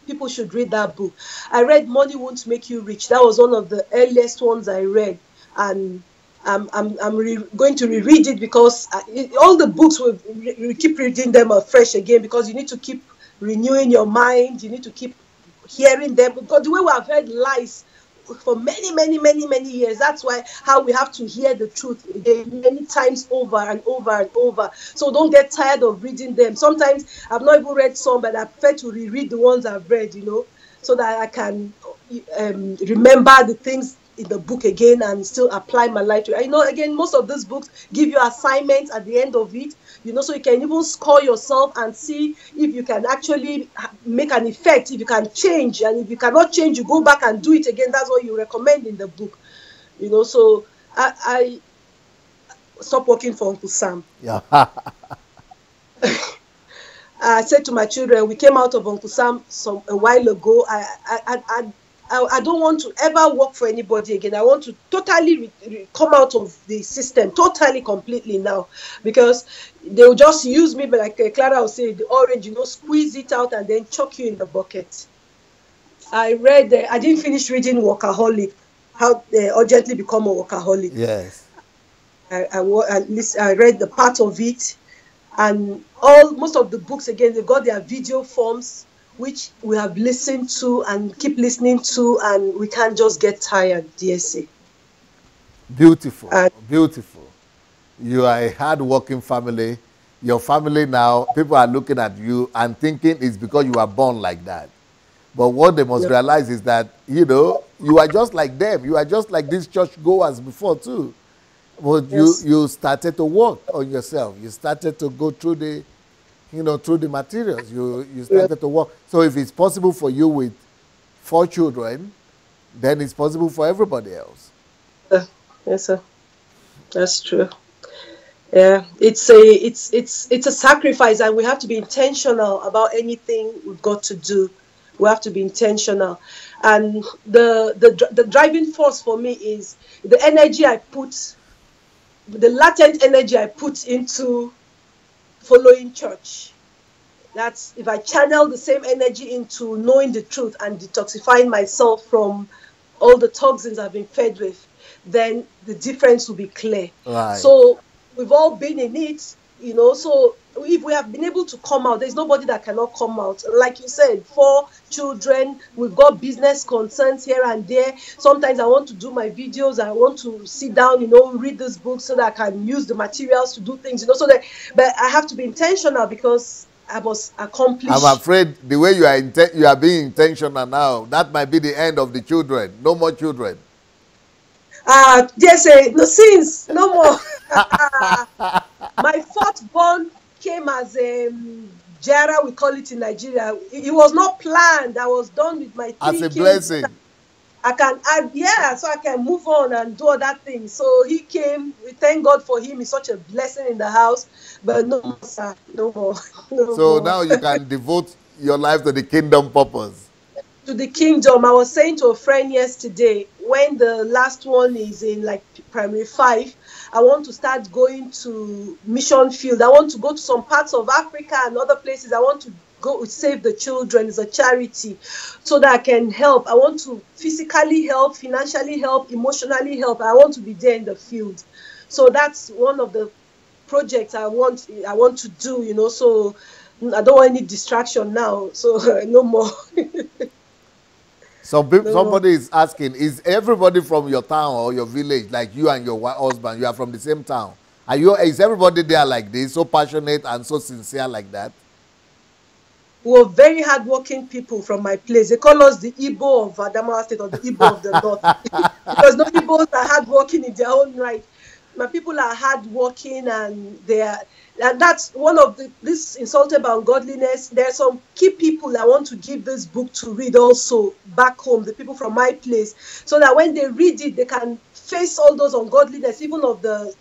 people should read that book. I read Money Won't Make You Rich. That was one of the earliest ones I read, and I'm going to reread it, because all the books we keep reading them afresh again, because you need to keep renewing your mind. You need to keep hearing them, because the way we have heard lies for many years, that's how we have to hear the truth again, many times over and over and over. So don't get tired of reading them. Sometimes I've not even read some, but I prefer to reread the ones I've read, so that I can remember the things in the book again and still apply my life to it. Again, most of these books give you assignments at the end of it, so you can even score yourself and see if you can actually make an effect, if you can change, and if you cannot change, you go back and do it again. That's what you recommend in the book, so I stopped working for Uncle Sam. Yeah. I said to my children, we came out of Uncle Sam a while ago. I don't want to ever work for anybody again. I want to totally come out of the system, totally, completely now, because they will just use me, but like Clara will say, the orange, squeeze it out and then chuck you in the bucket. I didn't finish reading Workaholic, how urgently become a workaholic. Yes. I read the part of it, and most of the books, again, they got their video forms, which we have listened to and keep listening to, and we can't just get tired, DSA. Beautiful, beautiful. You are a hard-working family. Your family now, people are looking at you and thinking it's because you are born like that. But what they must realize is that, you are just like them. You are just like these church goers before too. But you started to work on yourself. You started to go through the through the materials. You started to work. So if it's possible for you with 4 children, then it's possible for everybody else. Yes, sir. That's true. Yeah, it's a sacrifice, and we have to be intentional about anything we've got to do. We have to be intentional, and the driving force for me is the energy I put, the latent energy I put into following church. That's if I channel the same energy into knowing the truth and detoxifying myself from all the toxins I've been fed with, then the difference will be clear. Right. So we've all been in it, so if we have been able to come out, there's nobody that cannot come out. Like you said, 4 children, we've got business concerns here and there. Sometimes I want to do my videos, I want to sit down, read this book so that I can use the materials to do things, but I have to be intentional because I must accomplish. I'm afraid the way you are being intentional now, that might be the end of the children. No more children. No sins, no more. My 4th born came as a Jara, we call it in Nigeria. It was not planned. I was done with my 3 as a kids. Blessing. I can add, so I can move on and do other things. So he came. We thank God for him. He's such a blessing in the house. But no more, sir. No more. So now you can devote your life to the kingdom purpose. To the kingdom. I was saying to a friend yesterday, when the last one is in like primary 5, I want to start going to mission field. I want to go to some parts of Africa and other places. I want to go save the children. It's a charity, so that I can help. I want to physically help, financially help, emotionally help. I want to be there in the field. So that's one of the projects I want to do, so I don't want any distraction now. So no more. Somebody is asking, is everybody from your town or your village, like you and your husband, you are from the same town? Is everybody there like this, so passionate and so sincere like that? We're very hardworking people from my place. They call us the Igbo of Adamawa State, or the Igbo of the North. Because no Igbos are hardworking in their own right. My people are hardworking, and that's one of this Insulted by Ungodliness. There are some key people I want to give this book to read also back home, the people from my place, so that when they read it, they can face all those ungodliness, even of the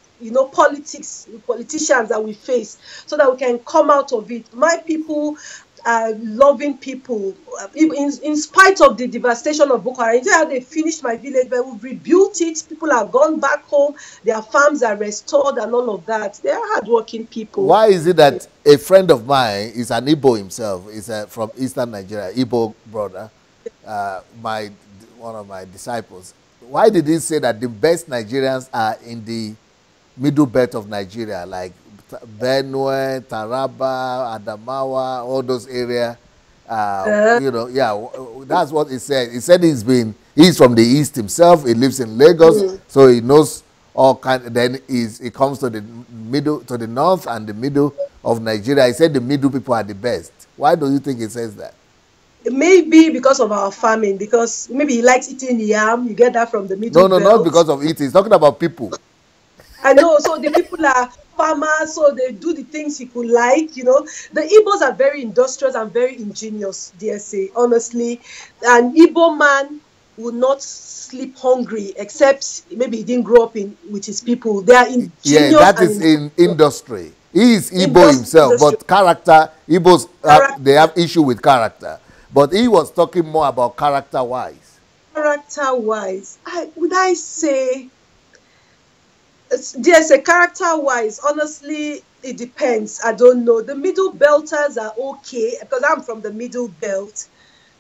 politicians that we face, so that we can come out of it. My people are loving people. In spite of the devastation of Boko Haram, they finished my village, but we've rebuilt it. People have gone back home. Their farms are restored and all of that. They are hardworking people. Why is it that a friend of mine is an Igbo himself, is from Eastern Nigeria, Igbo brother, one of my disciples? Why did he say that the best Nigerians are in the middle belt of Nigeria, like Benue, Taraba, Adamawa, all those areas? That's what he said. He said he's from the east himself. He lives in Lagos, so he knows all kind. Then he comes to the middle, to the north and the middle of Nigeria. He said the middle people are the best. Why do you think he says that? Maybe because of our farming, because maybe he likes eating yam. You get that from the middle No, no, not belt. because of it. He's talking about people. I know. So the people are farmers, so they do the things he could like. The Igbos are very industrious and very ingenious, DSA, honestly. An Igbo man will not sleep hungry, except maybe he didn't grow up with his people. They are Yeah, ingenious that and is in industry. He is Igbo himself, industrious. but character, Igbos, they Character, have issue with character. But he was talking more about character-wise. character-wise, would I say, DSA, character-wise, honestly, it depends. I don't know. The middle belters are okay because I'm from the middle belt.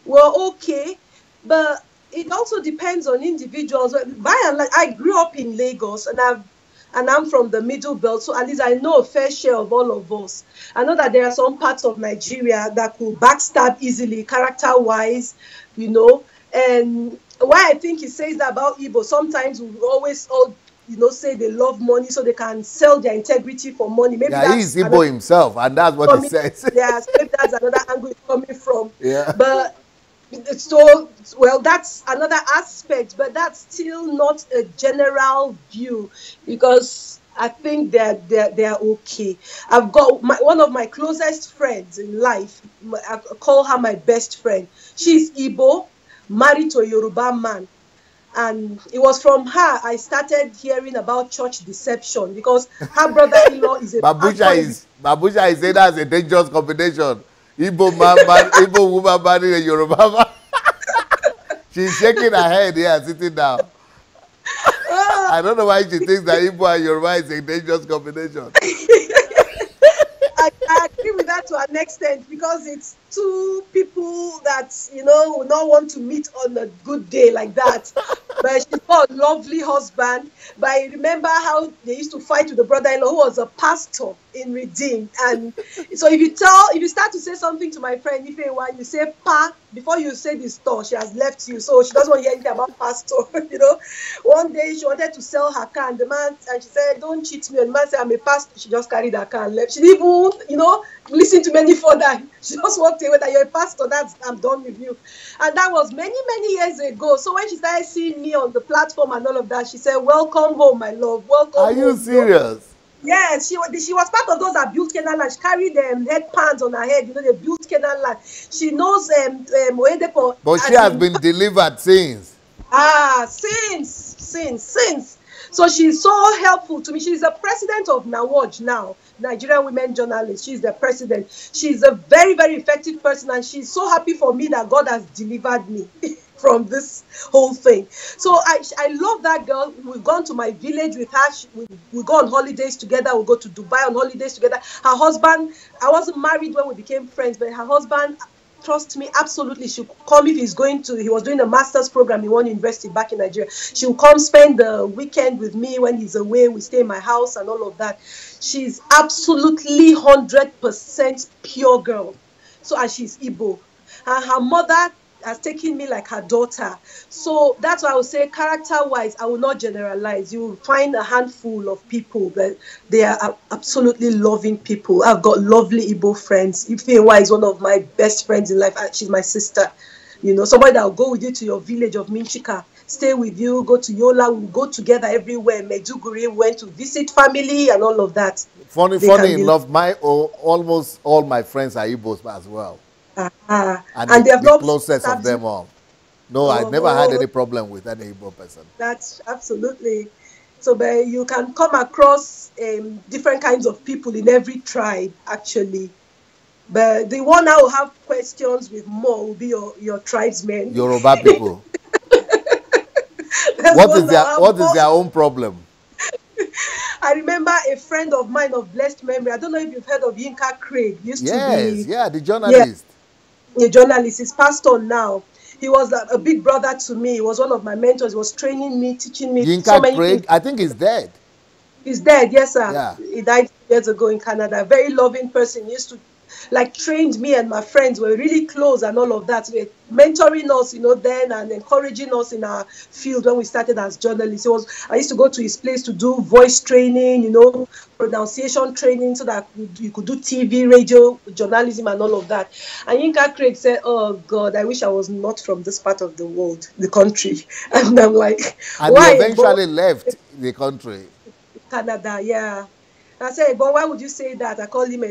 We're okay, but it also depends on individuals. By and large, I grew up in Lagos, and I'm from the middle belt, so at least I know a fair share of all of us. I know that there are some parts of Nigeria that could backstab easily, character-wise, And why I think he says that about Igbo, sometimes we always all say they love money, so they can sell their integrity for money. Maybe Yeah, he is that's Igbo himself, and that's what he coming. says. Yes, maybe that's another angle it's coming from. Yeah. But so, well, that's another aspect, but that's still not a general view, because I think they're okay. I've got one of my closest friends in life. I call her my best friend. She's Igbo, married to a Yoruba man. And it was from her I started hearing about church deception, because her brother-in-law is a Babusha is saying that's a dangerous combination. Igbo woman marrying a Yoruba man. She's shaking her head here, sitting down. I don't know why she thinks that Igbo and Yoruba is a dangerous combination. I agree with that to an extent, because it's two people that will not want to meet on a good day like that. But she's got a lovely husband. But I remember how they used to fight with the brother-in-law who was a pastor in Redeem. And so if you start to say something to my friend, if you say pa before you say the store, she has left you, so she doesn't want to hear anything about pastor. One day she wanted to sell her car, and she said, "Don't cheat me." And the man said, "I'm a pastor." She just carried her car and left. She didn't even listen to me any further. She just walked away. That you're a pastor, I'm done with you. And that was many, many years ago. So when she started seeing me on the platform and all of that, she said, "Welcome home, my love. Welcome home." Are you serious? Yes, she was part of those that built Canaan land. She carried headbands on her head. They built Canaan land. She knows Oyedepo. But she has been delivered since. Since. So she's so helpful to me. She's the president of NAWOJ now, Nigerian Women Journalists. She's the president. She's a very, very effective person, and she's so happy for me that God has delivered me from this whole thing. So I love that girl. We've gone to my village with her. We go on holidays together. We go to Dubai on holidays together. Her husband, I wasn't married when we became friends, but her husband, trust me, absolutely, she'll come if he was doing a master's program in one university back in Nigeria. She'll come spend the weekend with me when he's away. We stay in my house and all of that. She's absolutely 100% pure girl. So, and she's Igbo. And her mother has taken me like her daughter. So that's why I would say, character-wise, I will not generalize. You will find a handful of people, but they are absolutely loving people. I've got lovely Igbo friends. Ifewa is one of my best friends in life. She's my sister. Somebody that will go with you to your village of Minchika, stay with you, go to Yola, we'll go together everywhere. Medjugorje, went to visit family and all of that. Funny enough, almost all my friends are Igbos as well. And they have the closest of them all. No, I never had any problem with any Igbo person. That's absolutely. So, but you can come across different kinds of people in every tribe, actually. But the one I will have questions with more will be your tribesmen. Yoruba people. What is their own problem? I remember a friend of mine of blessed memory. I don't know if you've heard of Yinka Craig. The journalist. A journalist. He's passed on now. He was a big brother to me. He was one of my mentors. He was training me, teaching me Yinka so many Craig, things. I think he's dead. He's dead, yes, sir. Yeah. He died years ago in Canada. Very loving person. He used to like trained me and my friends. Were really close and all of that. They were mentoring us, then, and encouraging us in our field when we started as journalists. I used to go to his place to do voice training, pronunciation training, so that you could do TV, radio, journalism, and all of that. And Yinka Craig said, "Oh God, I wish I was not from this part of the world, the country." And I'm like, and "Why?" you eventually left the country. Canada, yeah. I said, "But why would you say that?" I called him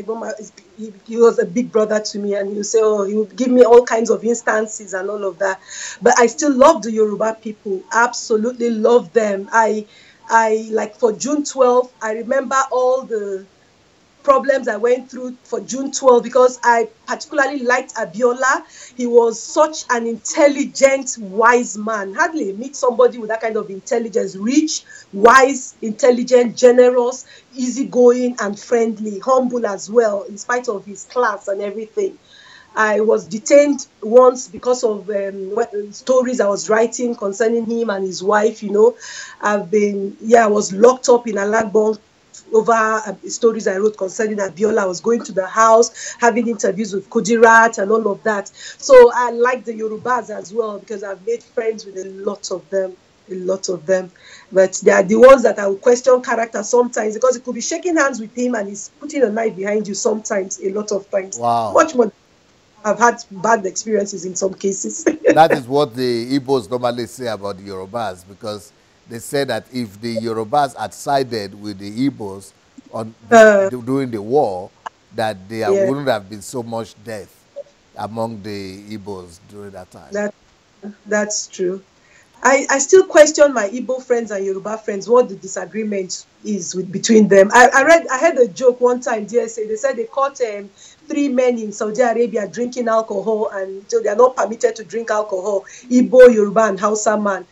he was a big brother to me, and he would say, "Oh, he would give me all kinds of instances and all of that." But I still love the Yoruba people. Absolutely love them. I like for June 12th, I remember all the problems I went through for June 12th, because I particularly liked Abiola. He was such an intelligent, wise man. Hardly meet somebody with that kind of intelligence. Rich, wise, intelligent, generous, easygoing, and friendly, humble as well, in spite of his class and everything. I was detained once because of stories I was writing concerning him and his wife. I was locked up in Alagbon over stories I wrote concerning Abiola. I was going to the house, having interviews with Kudirat and all of that. So I like the Yorubas as well, because I've made friends with a lot of them. But they are the ones that I will question character sometimes, because it could be shaking hands with him and he's putting a knife behind you sometimes, a lot of times. Wow. Much more. I've had bad experiences in some cases. That is what the Igbos normally say about the Yorubas, because they say that if the Yorubas had sided with the Igbos during the war, that there wouldn't have been so much death among the Igbos during that time. That's true. I still question my Igbo friends and Yoruba friends what the disagreement is between them. I heard a joke one time, DSA. They said they caught 3 men in Saudi Arabia drinking alcohol, and so they are not permitted to drink alcohol. Igbo, Yoruba, and Hausa man.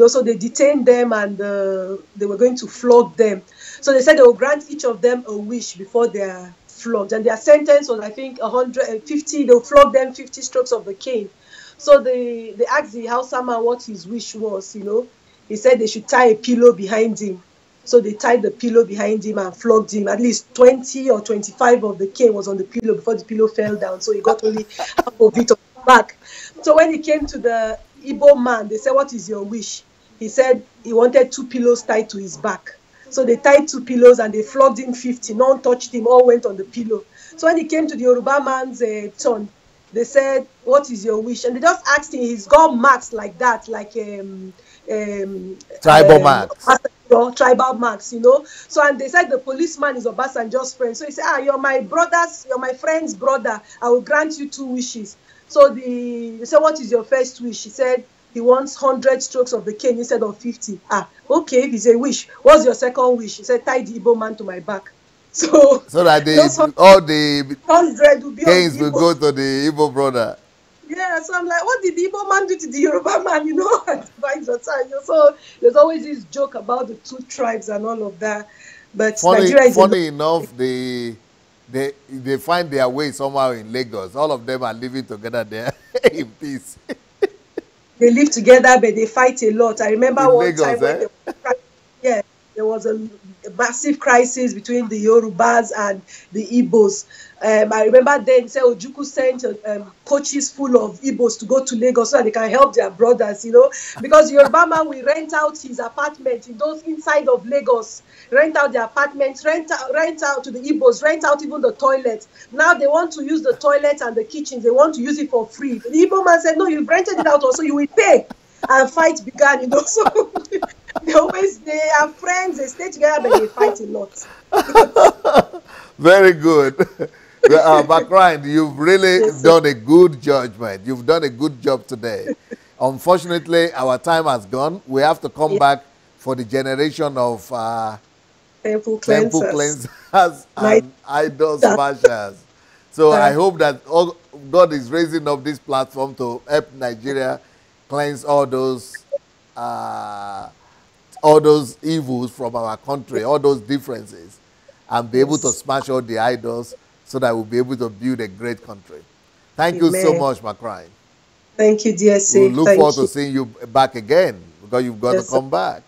So they detained them, and they were going to flog them. So they said they will grant each of them a wish before they are flogged, and their sentence was, I think, 150. They'll flog them 50 strokes of the cane. So they asked the Hausa man what his wish was. He said they should tie a pillow behind him. So they tied the pillow behind him and flogged him. At least 20 or 25 of the cane was on the pillow before the pillow fell down. So he got only half of it on the back. So when he came to the Igbo man, they said, "What is your wish?" He said he wanted 2 pillows tied to his back. So they tied 2 pillows and they flogged him 50. No one touched him, all went on the pillow. So when he came to the Yoruba man's turn, they said, "What is your wish?" And they just asked him. He's got marks like that, like tribal marks. Tribal marks, So, and they said the policeman is Obasanjo's friend. So he said, "You're my friend's brother. I will grant you 2 wishes." So they said, "What is your first wish?" He said he wants 100 strokes of the cane instead of 50. Okay, if it's a wish. What's your second wish? He said, "Tie the Igbo man to my back." So that all the 100 will be canes will go to the Igbo brother. Yeah, so I'm like, what did the Igbo man do to the Yoruba man, and vice versa. So there's always this joke about the 2 tribes and all of that. But funny enough, they find their way somehow in Lagos. All of them are living together there in peace. They live together, but they fight a lot. I remember one time when there was a massive crisis between the Yorubas and the Igbos. I remember then, say Ojukwu sent coaches full of Igbos to go to Lagos so that they can help their brothers, because Yoruba man will rent out his apartment in those inside of Lagos, rent out the apartments, rent out to the Igbos, rent out even the toilet. Now they want to use the toilet and the kitchens. They want to use it for free. The Igbo man said, "No, you've rented it out, also you will pay." And fight began, So they are friends, they stay together, but they fight a lot. Very good. Macrine, you've really done a good judgment. You've done a good job today. Unfortunately, our time has gone. We have to come back for the generation of temple cleansers and idol smashers. So I hope that God is raising up this platform to help Nigeria cleanse all those evils from our country, all those differences, and be able to smash all the idols so that we'll be able to build a great country. Thank you so much, Macrine. Thank you, DSA. We'll look forward to seeing you back again, because you've got to come back.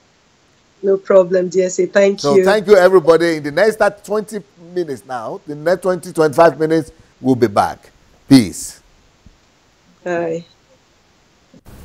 No problem, DSA. Thank you. So thank you, everybody. In the next 20 minutes now, the next 20, 25 minutes, We'll be back. Peace. Bye.